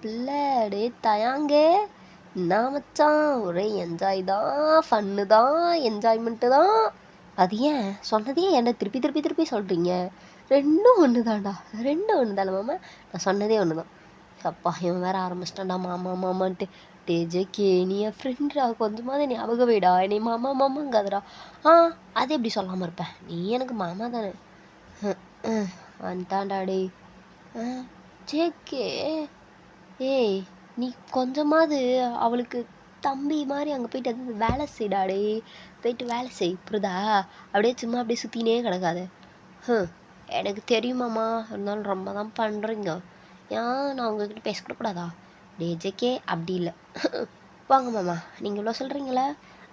Speaker 1: பிள்ளை டே தயாங்கே என்ன மச்சான் ஒரே என்ஜாய் தான் ஃபன்னு தான் என்ஜாய்மெண்ட்டு தான். அது ஏன் சொன்னதையே என்ன திருப்பி திருப்பி திருப்பி சொல்கிறீங்க? ரெண்டும் ஒன்று தான்டா, ரெண்டும் ஒன்று தானே மாமா, நான் சொன்னதே ஒன்று தான். அப்பா இவன் வேற ஆரம்பிச்சிட்டான்டா மாமா மாமான்ட்டு. டே ஜேகே நீ என் ஃப்ரெண்ட்ரா, கொஞ்சமாவது ஞாபகம் வைடா, நீ மாமா மாமாங்காதடா. அது எப்படி சொல்லாமல் இருப்பேன், நீ எனக்கு மாமா தானே. வந்துட்டான்டா டே ஜேகே. ஏய் நீ கொஞ்சமாவது அவளுக்கு தம்பி மாதிரி அங்கே போயிட்டு அது வேலை செய்டாடே, போயிட்டு வேலை செய் புரியுதா? அப்படியே சும்மா அப்படியே சுற்றினே கிடக்காத. எனக்கு தெரியுமாம்மா, இருந்தாலும் ரொம்ப தான் பண்ணுறீங்க. ஏன் நான் உங்ககிட்ட பேசக்கூடாதா? டே ஜேகே அப்படி இல்லை. வாங்க மாமா, நீங்கள் இவ்வளோ சொல்கிறீங்களே,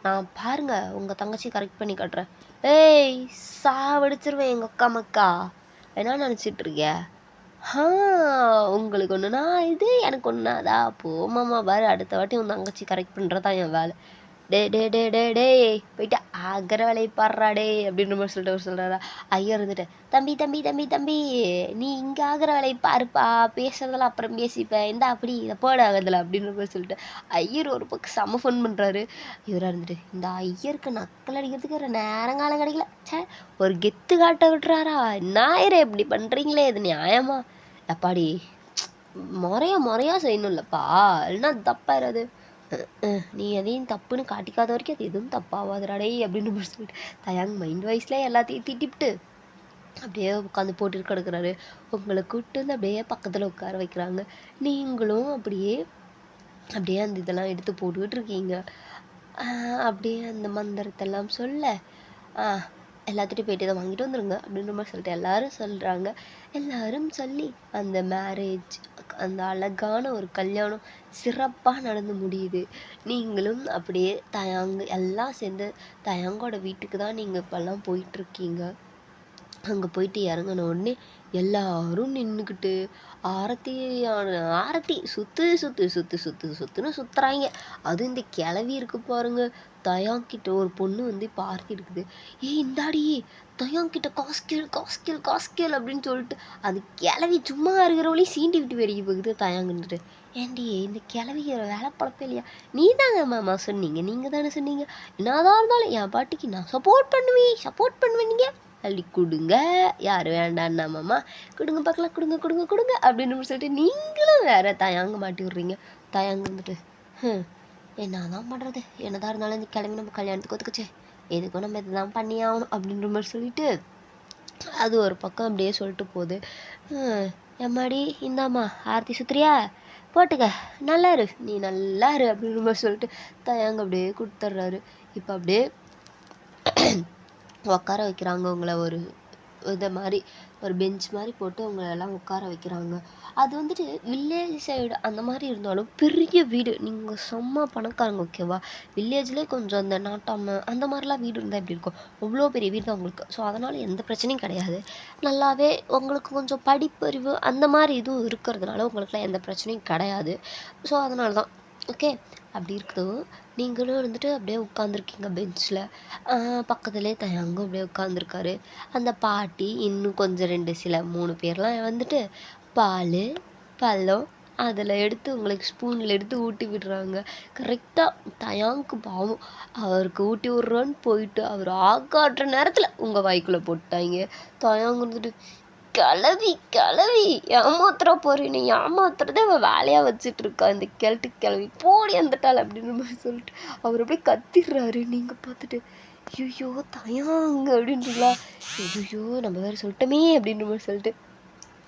Speaker 1: நான் பாருங்க உங்கள் தங்கச்சி கரெக்ட் பண்ணி காட்டுறேன். ஏய் சாவடிச்சிருவேன் எங்கள் அக்கா மக்கா, என்ன நினச்சிட்ருக்க? உங்களுக்கு ஒன்றுனா இது எனக்கு ஒன்றாதா? போமாம்மா பாரு, அடுத்த வாட்டி உன் தங்கச்சி கரெக்ட் பண்ணுறதான் என் வேலை. டே டே டே டே டே போயிட்டு ஆகிற வேலையை பாடுறா டே அப்படின்ற மாதிரி சொல்லிட்டு அவர் சொல்கிறாரா. ஐயர் இருந்துட்டு தம்பி தம்பி தம்பி தம்பி நீ இங்கே ஆகிற வேலையை பாருப்பா, பேசுறதெல்லாம் அப்புறம் பேசிப்பேன், இந்த அப்படி இதை போட ஆகுதுல அப்படின்ற மாதிரி சொல்லிட்டு ஐயர் ஒரு பக்கம் செம்ம ஃபோன் பண்ணுறாரு. இவராக இருந்துட்டு இந்த ஐயருக்கு நக்கல் அடிக்கிறதுக்கு ஒரு நேரங்காலம் கிடைக்கல, சே ஒரு கெத்து காட்ட விட்டுறாரா. ஞாயிறு இப்படி பண்ணுறீங்களே, இது நியாயமா? அப்பாடி முறையா செய்யணும்லப்பா, இல்லைன்னா தப்பாயிராது. நீ எதையும் தப்புன்னு காட்டிக்காத வரைக்கும் அது எதுவும் தப்பாகாதுடாடே அப்படின்னு சொல்லிட்டு தயாங் மைண்ட் வைஸ்ல எல்லாத்தையும் திட்டிவிட்டு அப்படியே உட்காந்து போட்டு கிடக்குறாரு. உங்களை கூப்பிட்டு வந்து அப்படியே பக்கத்தில் உட்கார வைக்கிறாங்க. நீங்களும் அப்படியே அப்படியே அந்த இதெல்லாம் எடுத்து போட்டுக்கிட்டு இருக்கீங்க. அப்படியே அந்த மந்திரத்தெல்லாம் சொல்ல எல்லாத்துட்டையும் போயிட்டு இதை வாங்கிட்டு வந்துருங்க அப்படின்ற மாதிரி சொல்லிட்டு எல்லாரும் சொல்கிறாங்க. எல்லாரும் சொல்லி அந்த மேரேஜ், அந்த அழகான ஒரு கல்யாணம் சிறப்பாக நடந்து முடியுது. நீங்களும் அப்படியே தயாங்கு எல்லாம் சேர்ந்து தயாங்கோட வீட்டுக்கு தான் நீங்கள் இப்போல்லாம் போயிட்டுருக்கீங்க. அங்கே போயிட்டு இறங்கின உடனே எல்லாரும் நின்றுக்கிட்டு ஆரத்தி சுற்றுன்னு சுற்றுறாங்க. அதுவும் இந்த கிளவி இருக்கு பாருங்க, தயாங்கிட்ட ஒரு பொண்ணு வந்து இப்போ ஆர்த்தி இருக்குது. இந்தாடி தயாங்கிட்ட காஸ்கேல் அப்படின்னு சொல்லிட்டு அது கிளவி சும்மா இருக்கிறவளையும் சீண்டி விட்டு வெளியே போகுது. தயாங்குன்ட்டு ஏண்டி இந்த கிளவிக்கிற வேலை பழப்பே இல்லையா? நீ தாங்க மாமா சொன்னீங்க, நீங்கள் தானே சொன்னீங்க என்னதான் இருந்தாலும் என் பாட்டிக்கு நான் சப்போர்ட் பண்ணுவேன் நீங்கள் அள்ளி கொடுங்க, யார் வேண்டான்னா மாமா கொடுங்க பார்க்கலாம், கொடுங்க அப்படின்னு சொல்லிட்டு நீங்களும் வேற தயாங்க மாட்டி விட்றீங்க. தயாங்க வந்துட்டு என்னதான் பண்ணுறது, என்னதான் இருந்தாலும் இந்த கிளம்பி நம்ம கல்யாணத்துக்கு ஒத்துக்குச்சே, எதுக்கும் நம்ம இதுதான் பண்ணி ஆகணும் அப்படின்ற மாதிரி சொல்லிட்டு அது ஒரு பக்கம் அப்படியே சொல்லிட்டு போகுது. எம்மாடி இந்தாம்மா ஆர்த்தி சுத்திரியா போட்டுக்க, நல்லா இரு நீ நல்லா இரு அப்படின்ற மாதிரி சொல்லிட்டு தயாங்க அப்படியே கொடுத்துட்றாரு. இப்போ அப்படியே உட்கார வைக்கிறாங்க உங்களை, ஒரு இதை மாதிரி ஒரு பெஞ்ச் மாதிரி போட்டு உங்களை எல்லாம் உட்கார வைக்கிறாங்க. அது வந்துட்டு வில்லேஜ் சைடு அந்த மாதிரி இருந்தாலும் பெரிய வீடு, நீங்கள் செம்ம பணக்காரங்க ஓகேவா. வில்லேஜ்லேயே கொஞ்சம் அந்த நாட்டாம அந்த மாதிரிலாம் வீடு இருந்தால் எப்படி இருக்கும், அவ்வளோ பெரிய வீடு தான் உங்களுக்கு. ஸோ அதனால் எந்த பிரச்சனையும் கிடையாது. நல்லாவே உங்களுக்கு கொஞ்சம் படிப்பறிவு அந்த மாதிரி இதுவும் இருக்கிறதுனால உங்களுக்குலாம் எந்த பிரச்சனையும் கிடையாது. ஸோ அதனால தான் ஓகே. அப்படி இருக்குது நீங்களும் இருந்துட்டு அப்படியே உட்காந்துருக்கீங்க பெஞ்சில். பக்கத்துலேயே தயாங்கும் அப்படியே உட்காந்துருக்காரு. அந்த பாட்டி இன்னும் கொஞ்சம் 3 பேர்லாம் வந்துட்டு பால் பழம் அதில் எடுத்து உங்களுக்கு ஸ்பூனில் எடுத்து ஊட்டி விடுறாங்க. கரெக்டாக தயாங்க்கு பாவம், அவருக்கு ஊட்டி விட்றோன்னு போயிட்டு அவர் ஆக்காட்டுற நேரத்தில் உங்கள் வாய்க்குள்ளே போட்டாங்க. தயாங்க இருந்துட்டு கிளவி ஏமாத்துறா போற, நீ ஏமாத்துறதே அவள் வேலையாக வச்சுட்டு இருக்கா இந்த கிளவி போடி வந்துட்டாள் அப்படின்னு மாதிரி சொல்லிட்டு அவர் அப்படியே கத்திடுறாரு. நீங்கள் பார்த்துட்டு ஐயோ தயாங்க அப்படின்றீங்களா, ஐயோ நம்ம வேறு சொல்லிட்டோமே அப்படின்ற மாதிரி சொல்லிட்டு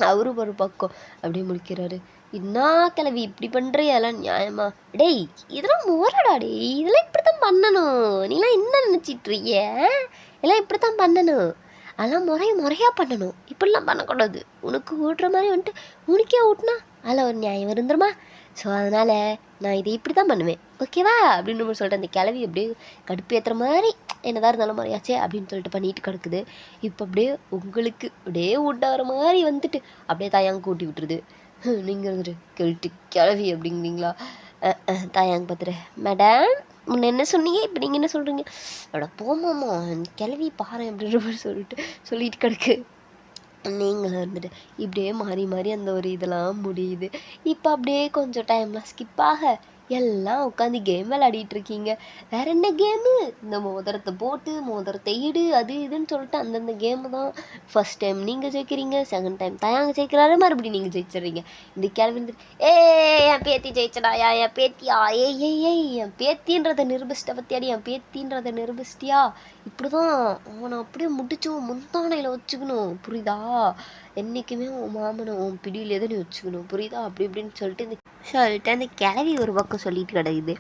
Speaker 1: அவரும் ஒரு பக்கம் அப்படியே முடிக்கிறாரு. என்ன கிளவி இப்படி பண்ணுறிய, எல்லாம் நியாயமா? டேய் இதெல்லாம் முரடா டேய், இதெல்லாம் இப்படித்தான் பண்ணணும், நீலாம் என்ன நினச்சிட்ருக்கிய, எல்லாம் இப்படித்தான் பண்ணணும். அதெல்லாம் முறையாக பண்ணணும், இப்படிலாம் பண்ணக்கூடாது. உனக்கு ஊட்டுற மாதிரி வந்துட்டு உனக்கே ஊட்டினா அதில் ஒரு நியாயம் இருந்துருமா? ஸோ அதனால் நான் இதை இப்படி தான் பண்ணுவேன், ஓகேவா அப்படின்னு நம்ம சொல்லிட்டு அந்த கிளவி அப்படியே கடுப்பேற்றுற மாதிரி என்னதான் இருந்தாலும் முறையாச்சே அப்படின்னு சொல்லிட்டு பண்ணிட்டு கிடக்குது. இப்போ அப்படியே உங்களுக்கு அப்படியே ஊட்ட வர மாதிரி வந்துட்டு அப்படியே தாயாங்க கூட்டி விட்டுருது. நீங்கள் வந்துட்டு கெல்ட்டு கிளவி அப்படிங்கிறீங்களா? தாயாங்க பார்த்துட்டு, மேடம் முன்ன என்ன சொன்னீங்க, இப்போ நீங்கள் என்ன சொல்கிறீங்க? அட போமாம்மா கிளவி பாரு அப்படின்ற மாதிரி சொல்லிட்டு கிடக்கு. நீங்கள் வந்துட்டு இப்படியே மாறி மாறி அந்த ஒரு இதெல்லாம் முடியுது. இப்போ அப்படியே கொஞ்சம் டைம்லாம் ஸ்கிப் ஆக எல்லாம் உட்காந்து கேம் விளையாடிட்டு இருக்கீங்க. வேற என்ன கேமு? இந்த மோதிரத்தை போட்டு மோதிரத்தை இடு அது இதுன்னு சொல்லிட்டு அந்தந்த கேமு தான். ஃபர்ஸ்ட் டைம் நீங்கள் ஜெயிக்கிறீங்க, செகண்ட் டைம் தாயாங்க ஜெயிக்கிறாரு, மறுபடியும் நீங்கள் ஜெயிச்சிடுறீங்க. இந்த கேள்வி ஏ என் பேத்தி ஜெயிச்சடாயா, என் பேத்தியா, ஏய் என் பேத்தின்றதை நிரூபிச்சிட்ட பத்தியாடி, என் பேத்தின்றதை நிரூபிச்சிட்டியா? இப்படிதான் அவனை அப்படியே முடிச்சு முந்தானையில் வச்சுக்கணும், புரியுதா? என்றைக்குமே உன் மாமனை உன் பிடியில் எதை நீ வச்சுக்கணும், புரியுதா? அப்படி இப்படின்னு சொல்லிட்டு அந்த கிளவி ஒரு பக்கம் சொல்லிட்டு கிடக்குது.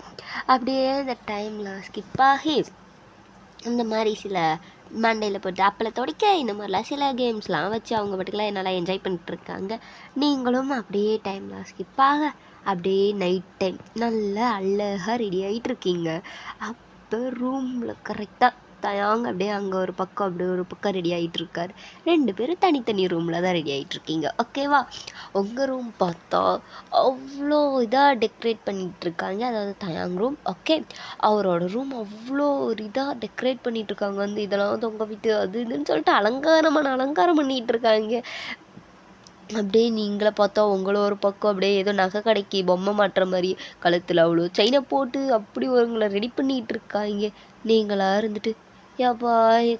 Speaker 1: அப்படியே அந்த டைமில் ஸ்கிப் ஆகி இந்த மாதிரி சில மண்டையில் போட்டு அப்பளை துடைக்க இந்த மாதிரிலாம் சில கேம்ஸ்லாம் வச்சு அவங்க பாட்டுக்கெல்லாம் நல்லா என்ஜாய் பண்ணிட்டுருக்காங்க. நீங்களும் அப்படியே டைம்லாம் ஸ்கிப் ஆக அப்படியே நைட் டைம் நல்லா அழகாக ரெடி ஆகிட்டுருக்கீங்க. அப்போ ரூமில் கரெக்டாக தாயாங்க அப்படியே அங்கே ஒரு பக்கம் அப்படி ஒரு பக்கம் ரெடி ஆகிட்டுருக்காரு. 2 பேரும் தனித்தனி ரூமில் தான் ரெடி ஆகிட்டுருக்கீங்க, ஓகேவா? உங்கள் ரூம் பார்த்தா அவ்வளோ இதாக டெக்கரேட் பண்ணிகிட்ருக்காங்க, அதாவது தாயாங்க ரூம், ஓகே. அவரோட ரூம் அவ்வளோ ஒரு இதாக டெக்கரேட் பண்ணிகிட்ருக்காங்க, வந்து இதெல்லாம் தொங்க விட்டு அது இதுன்னு சொல்லிட்டு அலங்காரம் பண்ணிகிட்ருக்காங்க. அப்படியே நீங்களே பார்த்தா உங்களை ஒரு பக்கம் அப்படியே ஏதோ நகை கடைக்கு பொம்மை மாட்டுற மாதிரி கழுத்தில் அவ்வளோ செயினை போட்டு அப்படி உங்களை ரெடி பண்ணிகிட்டு இருக்காங்க. நீங்களாக இருந்துட்டு ஏப்பா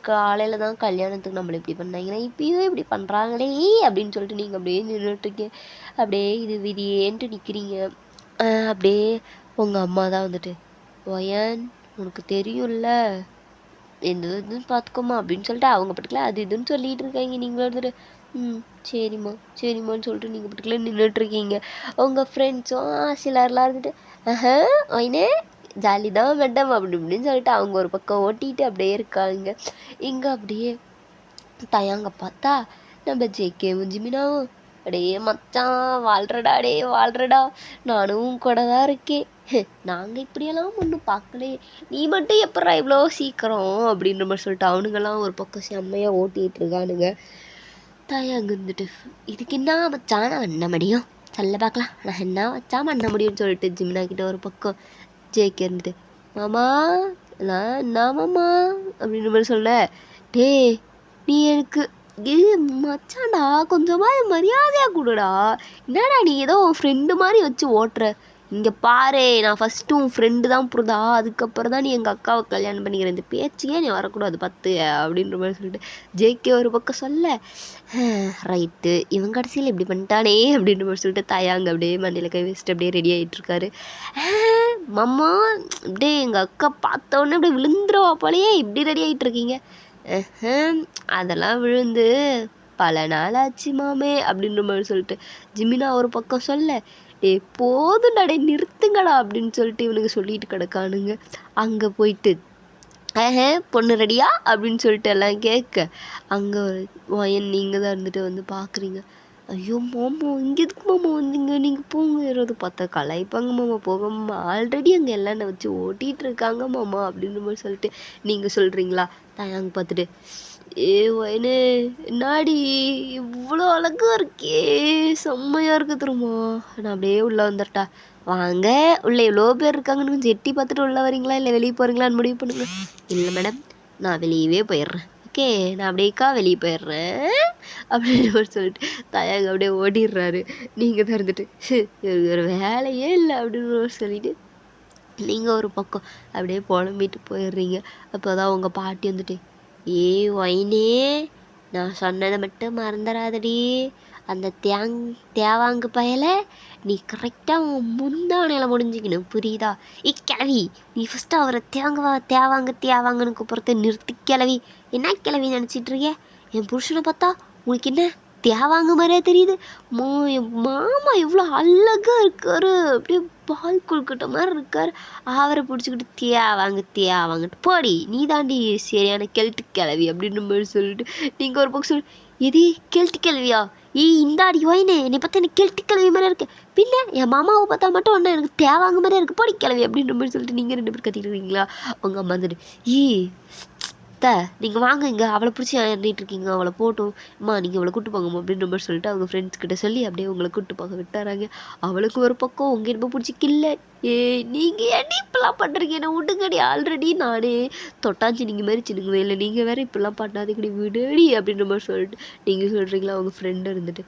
Speaker 1: காலையில் தான் கல்யாணத்துக்கு நம்மளை இப்படி பண்ணாங்கன்னா இப்பயும் இப்படி பண்ணுறாங்களே அப்படின்னு சொல்லிட்டு நீங்கள் அப்படியே நின்றுட்டுருக்கீங்க. அப்படியே இது விதியேன்ட்டு நிற்கிறீங்க. அப்படியே உங்கள் அம்மா தான் வந்துட்டு, ஒயன் உனக்கு தெரியும்ல எந்த இதுன்னு பார்த்துக்கோமா அப்படின்னு சொல்லிட்டு அவங்க பட்டுக்கல அது இதுன்னு சொல்லிட்டு இருக்காங்க. நீங்களும் வந்துட்டு சரிம்மான்னு சொல்லிட்டு நீங்கள் பட்டுக்கல நின்றுட்டுருக்கீங்க. உங்கள் ஃப்ரெண்ட்ஸும் சிலர்லாம் இருந்துட்டு ஒயினே ஜாலி தான் மேடம் அப்படி இப்படின்னு சொல்லிட்டு அவங்க ஒரு பக்கம் ஓட்டிகிட்டு அப்படியே இருக்காங்க. இங்கே அப்படியே தாயாங்க பார்த்தா நம்ம ஜேகேவும் ஜிமினாவும் அப்படியே மச்சான் வாழ்றடா நானும் கூட தான் இருக்கேன், நாங்கள் இப்படியெல்லாம் ஒன்றும் பார்க்கலே, நீ மட்டும் எப்பட்றா இவ்வளோ சீக்கிரம் அப்படின்ற மாதிரி சொல்லிட்டு அவனுங்கெல்லாம் ஒரு பக்கம் செம்மையாக ஓட்டிகிட்டு இருக்கானுங்க. தாயாங்க இருந்துட்டு இதுக்கு என்ன மச்சான் நான் பண்ண முடியும் சொல்ல பார்க்கலாம், நான் என்ன வச்சாம பண்ண முடியும்னு சொல்லிட்டு ஜிமினா கிட்ட ஒரு பக்கம் ஜேகே இருந்துட்டு, மாமா நான் என்ன மாமா அப்படின்ற மாதிரி சொல்ல, டே நீ எனக்கு மச்சான்டா கொஞ்சமாக மரியாதையாக கொடுடா, என்னடா நீ ஏதோ உன் ஃப்ரெண்டு மாதிரி வச்சு ஓட்டுற, இங்கே பாரு நான் ஃபஸ்ட்டு உன் ஃப்ரெண்டு தான் புரிதா, அதுக்கப்புறம் தான் நீ எங்கள் அக்காவை கல்யாணம் பண்ணிக்கிற, இந்த பேச்சுக்கே நீ வரக்கூடாது பத்து அப்படின்ற மாதிரி சொல்லிட்டு ஜேகே ஒரு பக்கம் சொல்ல, ரைட்டு இவன் கடைசியில் இப்படி பண்ணிட்டானே அப்படின்ற மாதிரி சொல்லிட்டு தாயாங்க அப்படியே மண்ணில் கை வச்சுட்டு அப்படியே ரெடி ஆகிட்டுருக்காரு. மாமா அப்படியே எங்கள் அக்கா பார்த்தோன்னே அப்படியே விழுந்துருவா போலையே இப்படி ரெடி ஆகிட்டு இருக்கீங்க. அதெல்லாம் விழுந்து பல நாள் ஆச்சு மாமே அப்படின்ற மாதிரி சொல்லிட்டு ஜிமினா ஒரு பக்கம் சொல்ல, போதும்டா நிறுத்துங்கடா அப்படின்னு சொல்லிட்டு இவனுக்கு சொல்லிட்டு கிடக்கானுங்க. அங்கே போயிட்டு பொண்ணு ரெடியா அப்படின்னு சொல்லிட்டு எல்லாம் கேட்க அங்கே வயன் நீங்கள் தான் இருந்துட்டு வந்து பார்க்குறீங்க. ஐயோ மாமா இங்கே எதுக்கு மாமா வந்தீங்க, நீங்கள் போங்க, யாராவது பார்த்தா கலாய்ப்பாங்க மாமா, போக மாமா, ஆல்ரெடி அங்கே எல்லாம் வச்சு ஓட்டிகிட்டு இருக்காங்க மாமா அப்படின்ற மாதிரி சொல்லிட்டு நீங்கள் சொல்கிறீங்களா? தாயாங்க பார்த்துட்டு, வயனே என்னாடி இவ்வளோ அழகாக இருக்கே, செம்மையாக இருக்கு தெரியுமா, நான் அப்படியே உள்ளே வந்துட்டா, வாங்க உள்ளே இவ்வளோ பேர் இருக்காங்கன்னு கொஞ்சம் எட்டி பார்த்துட்டு உள்ளே வரீங்களா இல்லை வெளியே போகிறீங்களான்னு முடிவு பண்ணுங்க. இல்லை மேடம் நான் வெளியவே போயிடுறேன், ஓகே நான் அப்படியேக்கா வெளியே போயிடுறேன் அப்படின்னு சொல்லிட்டு தாயாங்க அப்படியே ஓடிடுறாரு. நீங்கள் தான் இருந்துட்டு ஒரு வேலையே இல்லை அப்படின்னு சொல்லிட்டு நீங்கள் ஒரு பக்கம் அப்படியே புலம்பிட்டு போயிடுறீங்க. அப்போ தான் உங்கள் பாட்டி வந்துட்டு, ஒயினே நான் சொன்னதை மட்டும் மறந்துடாதடி, அந்த தேவாங்கு பயலை நீ கரெக்டாக முந்தானையில் முடிஞ்சிக்கணும், புரியுதா? கிளவி நீ ஃபஸ்ட்டு அவரை தேவாங்கன்னு கூப்பிட்றத நிறுத்தி, கிளவி என்ன கிளவி நினச்சிட்ருக்க, என் புருஷனை பார்த்தா உனக்கு என்ன தேவாங்க மாதிரியே தெரியுது. என் மாமா எவ்வளோ அழகா இருக்காரு, அப்படியே பால் கொழுக்கட்டை மாதிரி இருக்காரு. அவரை பிடிச்சிக்கிட்டு தேவாங்கிட்டு போடி, நீ தாண்டி சரியான கெல்ட்டு கிளவி அப்படின்ற மாதிரி சொல்லிட்டு நீங்கள் ஒரு பக்கம் சொல்லி, எது கெல்ட்டு கிளவியா? இந்த அடி வாயினே, என்னை பார்த்தா எனக்கு கெல்ட்டு கிளவி மாதிரி இருக்கு. பின்ன என் மாமாவை பார்த்தா மட்டும் ஒன்று எனக்கு தேவாங்க மாதிரியே இருக்குது, போடி கிளவி அப்படின்ற மாதிரி சொல்லிட்டு நீங்கள் 2 பேர் கத்திட்டு இருக்கீங்களா? அவங்க அம்மா வந்துட்டு, நீங்கள் வாங்க இங்கே, அவளை பிடிச்சி ஏறிட்டு இருக்கீங்க, அவளை போட்டும் அம்மா, நீங்கள் அவளை கூட்டு போங்கம்மா அப்படின்ற மாதிரி சொல்லிட்டு அவங்க ஃப்ரெண்ட்ஸ் கிட்ட சொல்லி அப்படியே உங்களை கூட்டு போக விட்டாராங்க. அவளுக்கு ஒரு பக்கம் உங்கள் என்னமோ பிடிச்சிக்கல. நீங்கள் ஏன்டி இப்பெல்லாம் பண்ணுறீங்க, என்ன விட்டுங்கடி, ஆல்ரெடி நானே தொட்டாச்சு நீங்கள் மாதிரி சின்னுங்க இல்லை, நீங்கள் வேறு இப்பெல்லாம் பண்ணாதீங்கடி, விடுடி அப்படின்ற மாதிரி சொல்லிட்டு நீங்கள் சொல்கிறீங்களா? அவங்க ஃப்ரெண்டு இருந்துட்டு,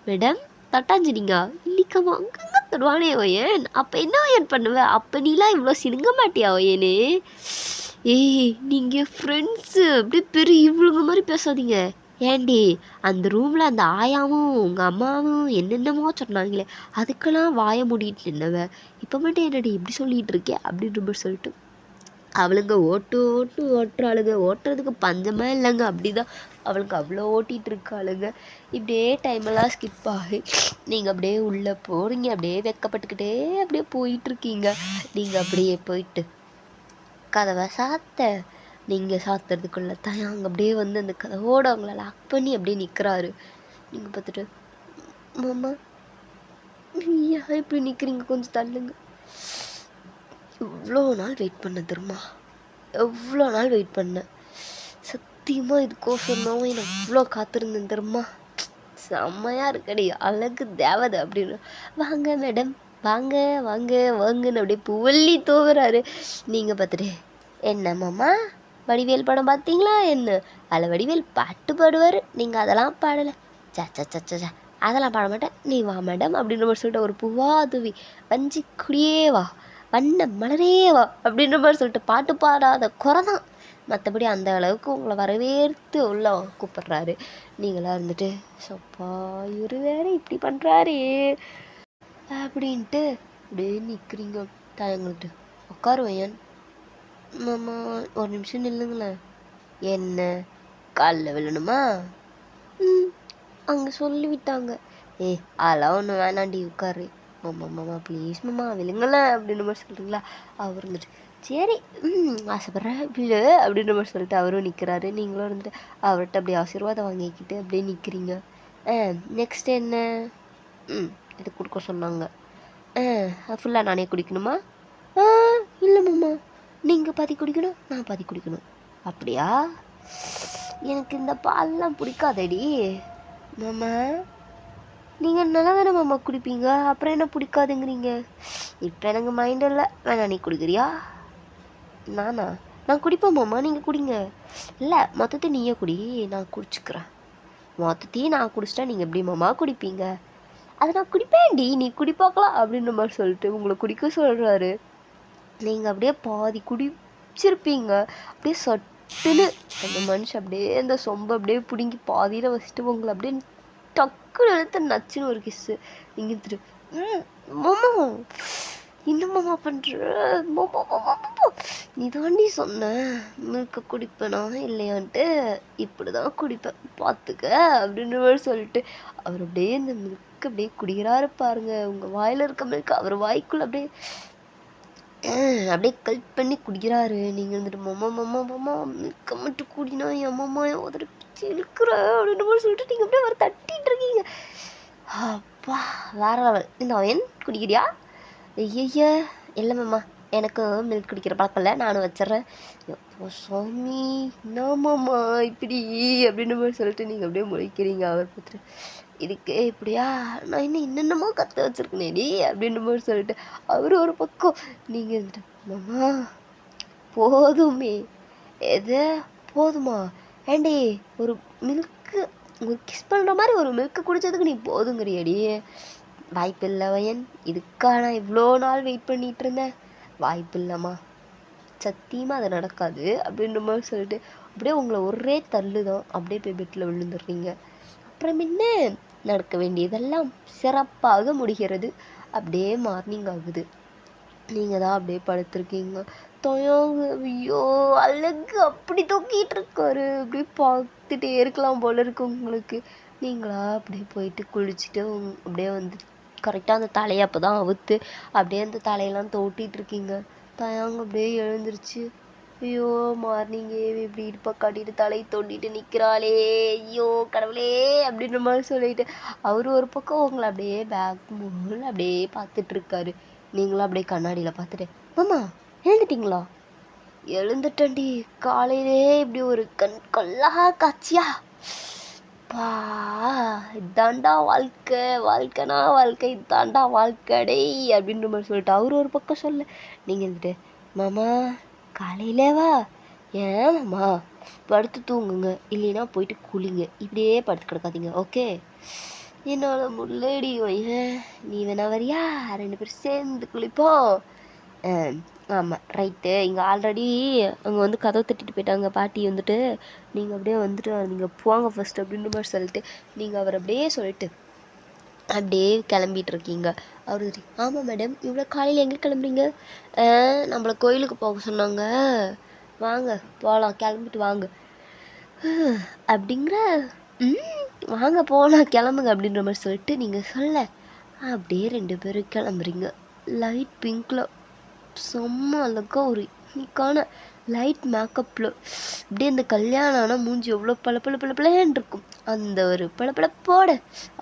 Speaker 1: மேடம் தட்டாஞ்சினிங்க இல்லிக்கம்மா, அங்கங்க தருவானே ஒயன், அப்போ என்ன ஒயன் பண்ணுவேன், அப்போ நீலாம் இவ்வளோ சினுங்க மாட்டியா ஒயனு? நீங்கள் ஃப்ரெண்ட்ஸு அப்படியே பெரிய இவ்வளோங்க மாதிரி பேசாதீங்க. ஏண்டி அந்த ரூமில் அந்த ஆயாவும் உங்கள் அம்மாவும் என்னென்னமோ சொன்னாங்களே, அதுக்கெல்லாம் வாய மூடிட்டு நின்னவ இப்போ மட்டும் என்னடி இப்படி சொல்லிகிட்டு இருக்கே அப்படின்ற மாதிரி சொல்லிட்டு அவளுங்க ஓட்டுறாளுங்க, ஓட்டுறதுக்கு பஞ்சமே இல்லைங்க. அப்படிதான் அவளுக்கு அவ்வளோ ஓட்டிகிட்டு இருக்காளுங்க. இப்படியே டைமெல்லாம் ஸ்கிப் ஆகி நீங்கள் அப்படியே உள்ளே போகிறீங்க, அப்படியே வெக்கப்பட்டுக்கிட்டே அப்படியே போயிட்டுருக்கீங்க. நீங்கள் அப்படியே போயிட்டு கதவை நீங்கள் சாத்துறதுக்குள்ள அங்கே அப்படியே வந்து அந்த கதவோடு அவங்கள லாக் பண்ணி அப்படியே நிற்கிறாரு. நீங்கள் பார்த்துட்டு, மாமா ஏன் இப்படி நிற்கிறீங்க, கொஞ்சம் தள்ளுங்க. எவ்வளோ நாள் வெயிட் பண்ண தெரியுமா, எவ்வளோ நாள் வெயிட் பண்ணேன் சத்தியமாக, இதுக்கோசரம் எனக்கு எவ்வளோ காத்திருந்தேன் தெரியுமா. செம்மையாக இருக்கடி, அழகு தேவதை அப்படின்னு. வாங்க மேடம், வாங்க வாங்க வாங்கன்னு அப்படியே புவல்லி தூவுறாரு. நீங்கள் பார்த்துட்டு, என்ன மாமா வடிவேல் படம் பார்த்தீங்களா என்ன, அதில் வடிவேல் பாட்டு பாடுவார், நீங்கள் அதெல்லாம் பாடலை, சச்சா அதெல்லாம் பாட மாட்டேன், நீ வா மேடம் அப்படின்ற மாதிரி சொல்லிட்டு ஒரு பூவாதுவி வஞ்சி குடியே வா, வண்ண மலரே வா அப்படின்ற மாதிரி சொல்லிட்டு பாட்டு பாடாத குறை தான், மற்றபடி அந்த அளவுக்கு உங்களை வரவேற்று உள்ள கூப்பிட்றாரு. நீங்களாம் இருந்துட்டு, சப்பா இவரு வேறு இப்படி பண்ணுறாரு அப்படின்ட்டு அப்படியே நிற்கிறீங்க. தயங்கிட்டு உட்காருவையன். மாமா ஒரு நிமிஷம் நில்லுங்களேன். என்ன காலில் விழணுமா? அங்கே சொல்லிவிட்டாங்க. அதெல்லாம் ஒன்று வேணாண்டி, உட்காரு. மாமா ப்ளீஸ் மாமா விழுங்களேன் அப்படின்ற மாதிரி சொல்கிறீங்களா? அவர் இருந்துட்டு, சரி ஆசைப்பட்றேன் விழு அப்படின்ற மாதிரி சொல்லிட்டு அவரும் நிற்கிறாரு. நீங்களும் இருந்துட்டு அவர்கிட்ட அப்படியே ஆசீர்வாதம் வாங்கிக்கிட்டு அப்படியே நிற்கிறீங்க. நெக்ஸ்ட் என்ன? இது கொடுக்க சொன்னாங்க. ஃபுல்லாக நானே குடிக்கணுமா? இல்லை மாமா, நீங்கள் பாதி குடிக்கணும், நான் பாதி குடிக்கணும். அப்படியா? எனக்கு இந்த பால்லாம் பிடிக்காதடி மாமா. நீங்கள் நல்லா தானே மாமா குடிப்பீங்க, அப்புறம் என்ன பிடிக்காதுங்கிறீங்க? இப்போ எனக்கு மைண்ட் இல்லை, வேணா நீ குடிக்கிறியா? நான் குடிப்பேன் மாமா, நீங்கள் குடிங்க. இல்லை மொத்தத்தையும் நீயே குடி, நான் குடிச்சுக்கிறேன். மொத்தத்தையும் நான் குடிச்சிட்டா நீங்கள் எப்படி மாமா குடிப்பீங்க? அதை நான் குடிப்பேன்டி, நீ குடிப்பாக்கலாம் அப்படின்ற மாதிரி சொல்லிட்டு உங்களை குடிக்க சொல்கிறாரு. நீங்கள் அப்படியே பாதி குடிச்சிருப்பீங்க, அப்படியே சட்டுன்னு அந்த மனுஷன் அப்படியே அந்த சொம்பை அப்படியே பிடுங்கி பாதியில் வச்சுட்டு உங்களை அப்படியே டக்குன்னு எழுத்து நச்சுன்னு ஒரு கிஸ்ஸு. நீங்கள் திருட்டு மாமா என்ன மாமா பண்ணுற, நீ தாண்டி சொன்ன மில்க குடிப்பேனா இல்லையான்ட்டு, இப்படி தான் குடிப்பேன் பார்த்துக்க அப்படின்ற மாதிரி சொல்லிட்டு அவர் அப்படியே இந்த மில்க் அப்படியே குடிக்கிறாரு பாருங்க. உங்கள் வாயில் இருக்க மில்க் அவர் வாய்க்குள்ள அப்படியே கல்ட் பண்ணி குடிக்கிறாரு. நீங்கள் வந்துட்டு மாமா மில்க மட்டும் குடினா என் மாமா உதறி பிடிச்சி இழுக்கிற அப்படின்ற மாதிரி சொல்லிட்டு நீங்கள் அப்படியே அவர் தட்டிட்டு இருக்கீங்க. அப்பா வேற லெவல். இந்த அவன் குடிக்கிறியா? ஐயா இல்லை மாமா, எனக்கு மில்க் குடிக்கிற பழக்கம் இல்லை, நானும் வச்சிட்றேன். எப்போ சாமி என்னமாம்மா இப்படி அப்படின்ற மாதிரி சொல்லிட்டு நீங்கள் அப்படியே முழிக்கிறீங்க. அவர் பார்த்துட்டு, இதுக்கு இப்படியா, நான் இன்னும் என்னென்னமோ கற்று வச்சுருக்கேனேடி அப்படின்ற மாதிரி சொல்லிட்டு அவர் ஒரு பக்கம். நீங்கள் இருந்துட்டு, மாமா போதுமே, எது போதுமா? ஏண்டி ஒரு மில்க்கு ஒரு கிஸ் பண்ணுற மாதிரி ஒரு மில்க்கு குடித்ததுக்கு நீ போதுங்கிறியடி? வாய்ப்பு இல்லை வயன், இதுக்காக நான் இவ்வளோ நாள் வெயிட் பண்ணிகிட்டு இருந்தேன். வாய்ப்பு இல்லைம்மா, சத்தியமாக அது நடக்காது அப்படின்ற மாதிரி சொல்லிட்டு அப்படியே உங்களை ஒரே தள்ளு தான் அப்படியே போய் பெட்டில் விழுந்துடுறீங்க. அப்புறம் என்ன நடக்க வேண்டியதெல்லாம் சிறப்பாக முடிகிறது. அப்படியே மார்னிங் ஆகுது. நீங்கள் தான் அப்படியே படுத்துருக்கீங்க. தயாங்க ஐயோ அழகு அப்படி தூக்கிட்டு இருக்காரு. அப்படியே பார்த்துட்டே இருக்கலாம் போல இருக்கு உங்களுக்கு. நீங்களா அப்படியே போயிட்டு குளிச்சுட்டு அப்படியே வந்து கரெக்டாக அந்த தலையை அப்போ தான் அவுத்து அப்படியே அந்த தலையெல்லாம் தோட்டிட்டு இருக்கீங்க. தயாங்க அப்படியே எழுந்துருச்சு. ஐயோ மார்னிங்கே இப்படி இடுப்பை காட்டிட்டு தலையை தோண்டிட்டு நிற்கிறாளே, ஐயோ கடவுளே அப்படின்ற மாதிரி சொல்லிட்டு அவரு ஒரு பக்கம் உங்களை அப்படியே பேக் மூல அப்படியே பார்த்துட்டு இருக்காரு. நீங்களும் அப்படியே கண்ணாடியில் பார்த்துட்டு மாமா எழுந்துட்டீங்களா? எழுந்துட்டேன்டி, காலையிலே இப்படி ஒரு கண் கொள்ளா காட்சியா பா, இதாண்டா வாழ்க்கை, வாழ்க்கைனா வாழ்க்கை, இதாண்டா வாழ்க்கை டேய் அப்படின்ற மாதிரி சொல்லிட்டு அவரு ஒரு பக்கம் சொல்ல. நீங்கள் இருந்துட்டு மாமா காலையிலேவா? ஏன் மாமா படுத்து தூங்குங்க, இல்லைன்னா போயிட்டு குளிங்க, இப்படியே படுத்து கிடக்காதீங்க ஓகே? என்னால் முள்ளடி ஏன் நீ வேணா வரியா? 2 பேரும் சேர்ந்து குளிப்போம். ஆமாம் ரைட்டு. இங்கே ஆல்ரெடி அங்கே வந்து கதவை தட்டிட்டு போயிட்டாங்க பாட்டி வந்துட்டு. நீங்கள் அப்படியே வந்துட்டு நீங்கள் போங்க ஃபர்ஸ்ட் அப்படின்ற மாதிரி சொல்லிட்டு நீங்கள் அவர் அப்படியே சொல்லிட்டு அப்படியே கிளம்பிட்டு இருக்கீங்க. அவர் ஆமாம் மேடம் இவ்வளோ காலையில் எங்கே கிளம்புறீங்க? நம்மளை கோயிலுக்கு போக சொன்னாங்க, வாங்க போகலாம், கிளம்பிட்டு வாங்க அப்படிங்கிற வாங்க போகலாம் கிளம்புங்க அப்படின்ற மாதிரி சொல்லிட்டு நீங்கள் சொல்ல அப்படியே 2 பேரும் கிளம்புறீங்க. லைட் பிங்க்கில் செம்ம அழகா ஒரு யூனிக்கான லைட் மேக்கப்பில் அப்படியே இந்த கல்யாணம் ஆனால் மூஞ்சி எவ்வளோ பளபளன்னு இருக்கும். அந்த ஒரு பளபளப்போட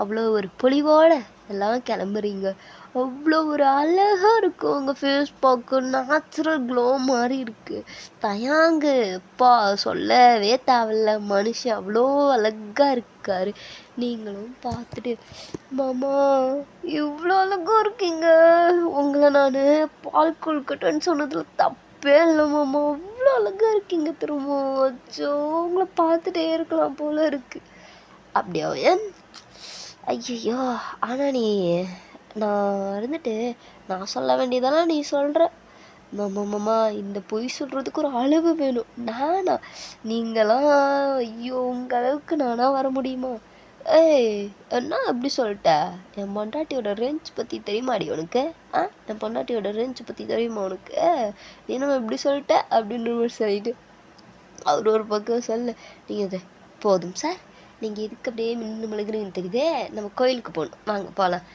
Speaker 1: அவ்வளோ ஒரு பொலிவோட எல்லாம் கிளம்புறீங்க. அவ்வளோ ஒரு அழகாக இருக்கும். உங்கள் ஃபேஸ் பார்க்க நேச்சுரல் க்ளோ மாதிரி இருக்குது. தயாங்க அப்பா சொல்லவே தேவையில்ல, மனுஷன் அவ்வளோ அழகாக இருக்காரு. நீங்களும் பார்த்துட்டு மாமா இவ்வளோ அழகாக இருக்கீங்க, உங்களை நான் பால் கொழுக்கட்டைன்னு சொன்னதில் தப்பே இல்லை மாமா, அவ்வளோ அழகாக இருக்கீங்க திரும்ப. அச்சோ உங்களை பார்த்துட்டே இருக்கலாம் போல இருக்கு. அப்படியா? ஐயோ ஆனால் நீ நான் இருந்துட்டு நான் சொல்ல வேண்டியதெல்லாம் நீ சொல்கிற மாமா. இந்த பொய் சொல்கிறதுக்கு ஒரு அளவு வேணும். நானா? நீங்களாம் ஐயோ உங்கள் அளவுக்கு நானா வர முடியுமா? என்ன அப்படி சொல்லிட்ட? என் பொண்டாட்டியோட ரேஞ்ச் பற்றி தெரியுமாடி உனக்கு? என் பொண்டாட்டியோட ரேஞ்ச் பற்றி தெரியுமா உனக்கு? நீ நம்ம இப்படி சொல்லிட்ட அப்படின்ற மாதிரி சொல்லிட்டு அவர் ஒரு பக்கம் சொல்ல. நீங்கள் இது போதும் சார், நீங்கள் இதுக்கு அப்படியே மின்னு மிளகுன்னு தெரியுதே, நம்ம கோயிலுக்கு போகணும், வாங்க போகலாம்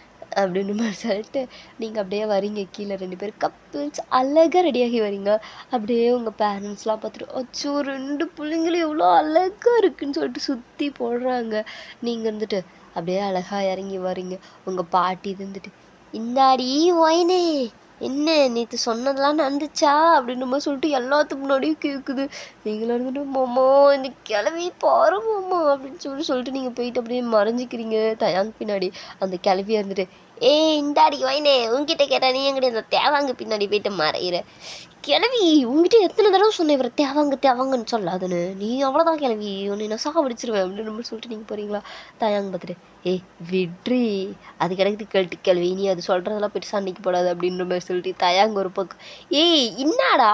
Speaker 1: அப்படின்னு மாதிரி சொல்லிட்டு நீங்கள் அப்படியே வரீங்க. கீழே 2 பேரும் கப்பிள்ஸ் அழகாக ரெடியாகி வரீங்க. அப்படியே உங்கள் பேரண்ட்ஸ்லாம் பார்த்துட்டு அச்சோ 2 பிள்ளைங்களும் எவ்வளோ அழகாக இருக்குன்னு சொல்லிட்டு சுற்றி போடுறாங்க. நீங்கள் இருந்துட்டு அப்படியே அழகாக இறங்கி வரீங்க. உங்கள் பாட்டி இருந்துட்டு இந்தாடி ஒயினே என்ன நேற்று சொன்னதெல்லாம் நடந்துச்சா அப்படின்னு மாதிரி சொல்லிட்டு எல்லாத்துக்கு முன்னாடியும் கேட்குது. நீங்களும் இருந்துட்டு மாமா இந்த கிளவி பாரு மாமா அப்படின்னு சொல்லிட்டு நீங்கள் போயிட்டு அப்படியே மறைஞ்சிக்கிறீங்க தயாங்க பின்னாடி. அந்த கிளவியாக இருந்துட்டு இந்தாடி வைனே உங்ககிட்ட கேட்டா நீ எங்கிட்ட இந்த தேவாங்க பின்னாடி போயிட்டு மறையிற கிளவி, உங்ககிட்ட எத்தனை தடவை சொன்னேன் இவரை தேவாங்கன்னு சொல்லாதுன்னு, நீ அவ்வளோதான் கிளவி, உன்னை நான் சாவடிச்சிருவேன் அப்படின்னு மாதிரி சொல்லிட்டு நீங்கள் போகிறீங்களா? தயாங்க பார்த்துட்டு விட்ரி அது கிடைக்குது கேட்டு கிளவி, நீ அது சொல்கிறதெல்லாம் போயிட்டு சண்டைக்கு போடாது அப்படின்ற மாதிரி சொல்லிட்டு தயாங்க ஒரு பக்கம் என்னடா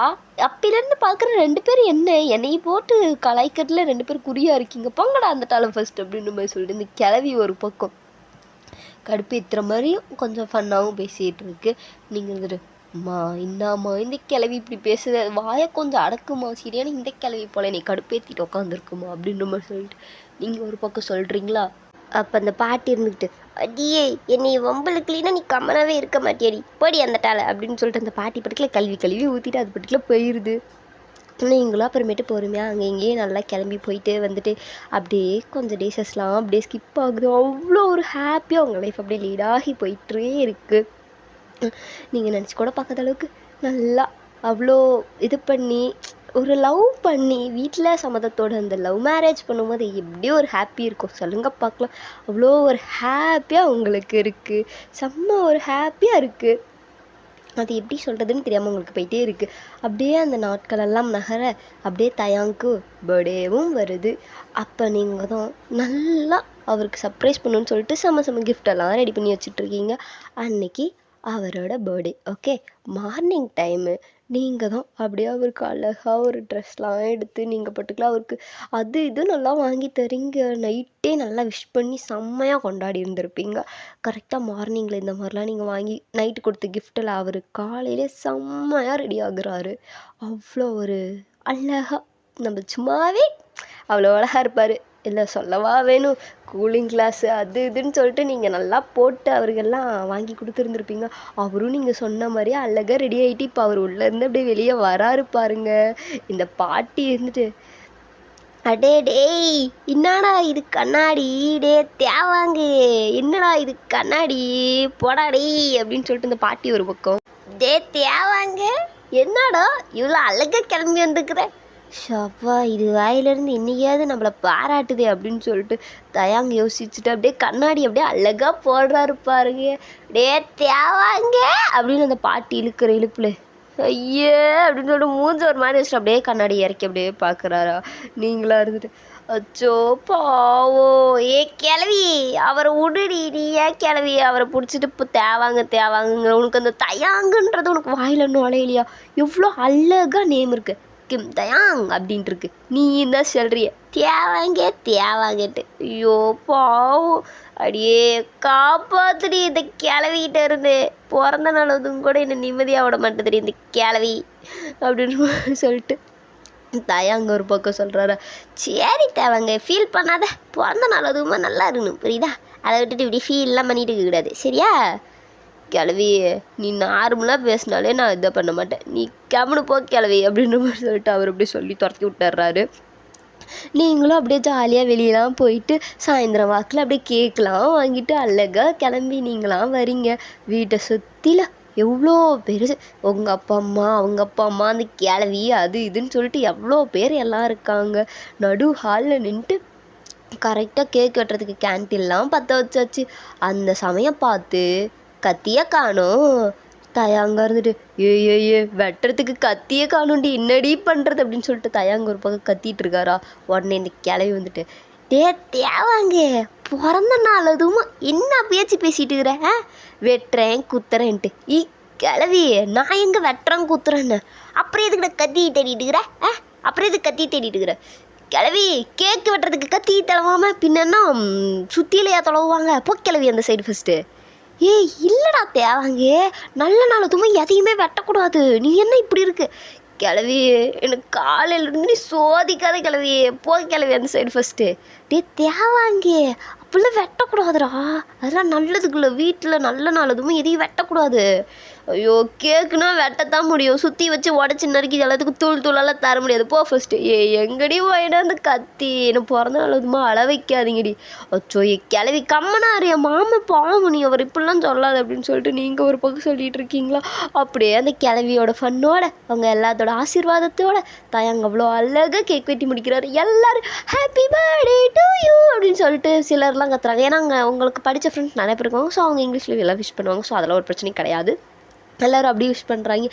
Speaker 1: அப்பிலேருந்து பார்க்குற 2 பேரும் என்னை போட்டு கலாய்க்கிறதுல 2 பேர் குறியாக இருக்கீங்க, பொங்கடா அந்த டாலம் ஃபர்ஸ்ட் அப்படின்ற மாதிரி சொல்லிட்டு இந்த கிளவி ஒரு பக்கம் கடுப்பேற்றுற மாதிரியும் கொஞ்சம் ஃபன்னாகவும் பேசிகிட்டு இருக்கு. நீங்கள் இருந்துட்டு அம்மா இன்னாம்மா இந்த கிளவி இப்படி பேசுது, வாயை கொஞ்சம் அடக்குமா, சரியான இந்த கிளவி போல நீ கடுப்பேற்றிட்டு உட்காந்துருக்குமா அப்படின்ற மாதிரி சொல்லிட்டு நீங்கள் ஒரு பக்கம் சொல்கிறீங்களா? அப்போ அந்த பாட்டி இருந்துக்கிட்டு அடியே என்னை வம்பலுக்குலின்னா நீ கம்மனாவே இருக்க மாட்டியடி போடி அந்த டாலை அப்படின்னு சொல்லிட்டு அந்த பாட்டி பட்டுக்கில் கழுவி ஊற்றிட்டு அது பட்டுக்கில் போயிடுது. நீங்களும் அப்புறமேட்டு பொறுமையாக அங்கே இங்கேயே நல்லா கிளம்பி போயிட்டு வந்துட்டு அப்படியே கொஞ்சம் டேஸஸ்லாம் அப்படியே ஸ்கிப் ஆகுது. அவ்வளோ ஒரு ஹாப்பியாக உங்கள் லைஃப் அப்படியே லீடாகி போயிட்டே இருக்குது. நீங்கள் நினச்சி கூட பார்க்காத அளவுக்கு நல்லா அவ்வளோ இது பண்ணி ஒரு லவ் பண்ணி வீட்டில் சம்மதத்தோடு அந்த லவ் மேரேஜ் பண்ணும்போது எப்படி ஒரு ஹாப்பி இருக்கும் சொல்லுங்க பார்க்கலாம். அவ்வளோ ஒரு ஹாப்பியாக உங்களுக்கு இருக்குது, செம்ம ஒரு ஹாப்பியாக இருக்குது. அது எப்படி சொல்கிறதுன்னு தெரியாமல் உங்களுக்கு போயிட்டே இருக்குது. அப்படியே அந்த நாட்களெல்லாம் நகர அப்படியே தயாங்க்கு பர்த்டேவும் வருது. அப்போ நீங்கள் தான் நல்லா அவருக்கு சர்ப்ரைஸ் பண்ணணுன்னு சொல்லிட்டு செம்ம கிஃப்டெல்லாம் ரெடி பண்ணி வச்சுட்ருக்கீங்க. அன்னைக்கு அவரோட பர்த்டே. ஓகே, மார்னிங் டைமு நீங்கள் தான் அப்படியே அவருக்கு அழகாக ஒரு ட்ரெஸ்லாம் எடுத்து நீங்கள் பாட்டுக்கலாம் அவருக்கு அது இது நல்லா வாங்கி தரீங்க. நைட்டே நல்லா விஷ் பண்ணி செம்மையாக கொண்டாடி இருந்திருப்பீங்க. கரெக்டாக மார்னிங்கில் இந்த மாதிரிலாம் நீங்கள் வாங்கி நைட்டு கொடுத்த கிஃப்ட்டில் அவர் காலையிலே செம்மையாக ரெடி ஆகுறாரு. அவ்வளோ ஒரு அழகாக நம்ம சும்மாவே அவ்வளோ அழகாக இருப்பார். இல்லை சொல்லவா வேணும், கூலிங் கிளாஸு அது இதுன்னு சொல்லிட்டு நீங்கள் நல்லா போட்டு அவருக்கெல்லாம் வாங்கி கொடுத்துருந்துருப்பீங்க. அவரும் நீங்கள் சொன்ன மாதிரியே அழகாக ரெடி ஆகிட்டு இப்போ அவர் உள்ளேருந்து அப்படியே வெளியே வராரு பாருங்க. இந்த பாட்டி இருந்துட்டு, அடே டேய் என்னடா இது கண்ணாடி, டே தேவாங்க என்னடா இது கண்ணாடி போடா டேய் அப்படின்னு சொல்லிட்டு இந்த பாட்டி ஒரு பக்கம், டே தேவாங்க என்னடா இவ்வளோ அழகாக கிளம்பி வந்துக்கிற, ஷப்பா இது வாயிலிருந்து இன்னையாவது நம்மளை பாராட்டுதே அப்படின்னு சொல்லிட்டு தயாங்க யோசிச்சுட்டு அப்படியே கண்ணாடி அப்படியே அழகாக போடுறாரு பாருங்க. டே தேவாங்க அப்படின்னு அந்த பாட்டி இழுக்கிற இழுப்புல ஐயே அப்படின்னு சொல்லிட்டு மூஞ்சி ஒரு மாதிரி வச்சுட்டு அப்படியே கண்ணாடி இறக்கி அப்படியே பார்க்குறாரா. நீங்களா இருந்துட்டு, அச்சோ பாவோ ஏ கிளவி அவரை விடுடி, நீ ஏன் கிளவி அவரை பிடிச்சிட்டு இப்போ தேவாங்கிற உனக்கு அந்த தயாங்குன்றது உனக்கு வாயில நுழையிலையா? எவ்வளோ அழகாக நேம் இருக்கு, கிம் தயாங் அப்படின்ட்டு இருக்கு. நீ தான் சொல்றிய தேவாங்கட்டு. ஐயோ பாவம், அடியே காப்பாத்துடி இந்த கிளவிக்கிட்ட இருந்து. பிறந்த நாள் அதுவும் கூட என்ன நிம்மதியாக விட மாட்டேதுடி இந்த கிளவி அப்படின்னு சொல்லிட்டு தயாங்க ஒரு பக்கம் சொல்கிறாரா. சரி தேவாங்க ஃபீல் பண்ணாத, பிறந்த நாள் அதுவுமா நல்லா இருக்கணும் புரியுதா, அதை விட்டுட்டு இப்படி ஃபீல்லாம் பண்ணிட்டு இருக்க கூடாது சரியா. கிளவி நீ நார்மலாக பேசினாலே நான் இதை பண்ண மாட்டேன், நீ கம்முனு போ கிளவி அப்படின்ற மாதிரி சொல்லிட்டு அவர் அப்படியே சொல்லி துரத்தி விட்டுறாரு. நீங்களும் அப்படியே ஜாலியாக வெளியெலாம் போயிட்டு சாயந்தரம் வாக்கில் அப்படியே கேட்கலாம் வாங்கிட்டு அழகாக கிளம்பி நீங்களாம் வரீங்க. வீட்டை சுற்றில எவ்வளோ பேர் உங்கள் அப்பா அம்மா அவங்க அப்பா அம்மா அந்த கிளவி அது இதுன்னு சொல்லிட்டு எவ்வளோ பேர் எல்லாம் இருக்காங்க. நடு ஹாலில் நின்றுட்டு கரெக்டாக கேக் வெட்டுறதுக்கு கேன்டீன்லாம் பற்ற வச்சாச்சு. அந்த சமயம் பார்த்து கத்தியை காணோம். தயாங்க இருந்துட்டு, ஏ வெட்டுறதுக்கு கத்தியே காணும்டி என்னடி பண்ணுறது அப்படின்னு சொல்லிட்டு தயாங்க ஒரு பக்கம் கத்திட்டு இருக்காரா. உடனே இந்த கிளவி வந்துட்டு, டே தேவாங்க பிறந்த நாள் அதுவும் என்ன பேச்சு பேசிட்டு இருக்கிற, வெட்டுறேன் குத்துறேன்ட்டு. கிளவி நான் எங்கே வெட்டுறேன் குத்துறேன்னு அப்புறம் எதுக்கிட்ட கத்தி தேடிட்டு இருக்கிற, அப்புறம் எதுக்கு கத்தி தேடிட்டு இருக்கிற கிளவி, கேக்கு வெட்டுறதுக்கு கத்தி தளவாம பின்னா சுத்திலையா தொலைவாங்க போ கிளவி அந்த சைடு ஃபஸ்ட்டு. ஏய் இல்லைடா தேவாங்க நல்ல நாள் அதுவும் எதையுமே வெட்டக்கூடாது, நீ என்ன இப்படி இருக்கு கிளவி, எனக்கு காலையிலேருந்து நீ சோதிக்காத கிளவி போ கிளவி அந்த சைடு ஃபஸ்ட்டு. டே தேவாங்க அப்படிலாம் வெட்டக்கூடாதுடா, அதெல்லாம் நல்லதுக்குள்ள வீட்டில் நல்ல நாள் அதுவும் எதையும் வெட்டக்கூடாது. ஐயோ கேக்குன்னா வெட்டத்தான் முடியும், சுற்றி வச்சு உடச்சி நறுக்கி எல்லாத்துக்கும் தூளெல்லாம் தர முடியாது போ ஃபஸ்ட்டு. எங்கடி போயிடா அந்த கத்தி, என்ன பிறந்த நாள் அதுமா அள வைக்காதீங்கடி. அச்சோ கிளவி கம்மனா அறியா மாமா பாவம் நீ அவர் இப்படிலாம் சொல்லாது அப்படின்னு சொல்லிட்டு நீங்கள் ஒரு பக்கம் சொல்லிட்டு இருக்கீங்களா. அப்படியே அந்த கிளவியோட ஃபன்னோட அவங்க எல்லாத்தோட ஆசீர்வாதத்தோட தயாங்க அவ்வளோ அழகாக கேக் வெட்டி முடிக்கிறாரு. எல்லாரும் ஹாப்பி பர்த்டே டு யூ அப்படின்னு சொல்லிட்டு சிலர்லாம் கத்துறாங்க. ஏன்னா அங்கே உங்களுக்கு படித்த ஃப்ரெண்ட்ஸ் நிறைய பேர் இருக்காங்க. ஸோ அவங்க இங்கிலீஷில் எல்லாம் விஷ் பண்ணுவாங்க. ஸோ அதெல்லாம் ஒரு பிரச்சனையும் கிடையாது. எல்லோரும் அப்படி விஷ் பண்ணுறாங்க.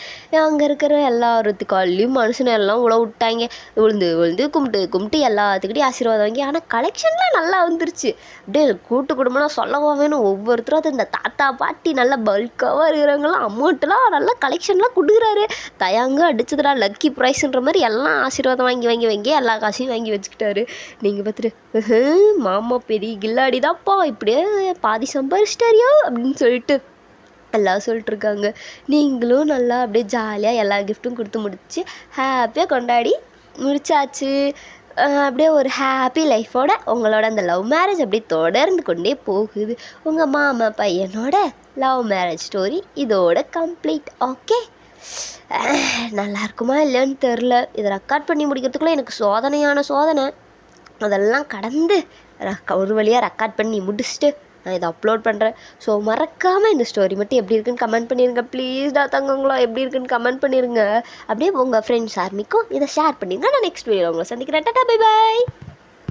Speaker 1: அங்கே இருக்கிற எல்லாத்துக்காலையும் மனுஷனை எல்லாம் உழவு விட்டாங்க. விழுந்து கும்பிட்டு எல்லாத்துக்கிட்டையும் ஆசீர்வாதம் வாங்கி. ஆனால் கலெக்ஷன்லாம் நல்லா வந்துருச்சு. அப்படியே கூட்டு குடும்பம்லாம் சொல்லவா வேணும். ஒவ்வொருத்தரும் அது இந்த தாத்தா பாட்டி நல்லா பல்காவாக இருக்கிறவங்களாம் அமௌண்ட்டெலாம் நல்லா கலெக்ஷன்லாம் கொடுக்குறாரு. தயாங்க அடிச்சதுடா லக்கி ப்ரைஸுன்ற மாதிரி எல்லாம் ஆசீர்வாதம் வாங்கி எல்லா காசையும் வாங்கி வச்சுக்கிட்டாரு. நீங்கள் பார்த்துட்டு மாமா பெரிய கில்லாடி தான்ப்பா இப்படியே பாதி சம்பாரிச்சிட்டாரியா அப்படின்னு சொல்லிட்டு எல்லாம் சொல்லிட்டுருக்காங்க. நீங்களும் நல்லா அப்படியே ஜாலியாக எல்லா கிஃப்ட்டும் கொடுத்து முடிச்சு ஹாப்பியாக கொண்டாடி முடிச்சாச்சு. அப்படியே ஒரு ஹாப்பி லைஃபோட உங்களோட அந்த லவ் மேரேஜ் அப்படியே தொடர்ந்து கொண்டே போகுது. உங்கள் மாமா பையனோட லவ் மேரேஜ் ஸ்டோரி இதோட கம்ப்ளீட். ஓகே, நல்லா இருக்குமா இல்லைன்னு தெரில. இதை ரெக்கார்ட் பண்ணி முடிக்கிறதுக்குள்ளே எனக்கு சோதனை அதெல்லாம் கடந்து ஒரு வழியாக ரெக்கார்ட் பண்ணி முடிச்சுட்டு நான் இதை அப்லோட் பண்ணுறேன். ஸோ மறக்காமல் இந்த ஸ்டோரி மட்டும் எப்படி இருக்குன்னு கமெண்ட் பண்ணிடுங்க ப்ளீஸ்டா தங்கங்களா. எப்படி இருக்குன்னு கமெண்ட் பண்ணிடுங்க. அப்படியே உங்கள் ஃப்ரெண்ட்ஸ் ஆர்மிக்கும் இதை ஷேர் பண்ணிடுங்க. நான் நெக்ஸ்ட் வீடியோ உங்களை சந்திக்கிறேன். Tata bye bye.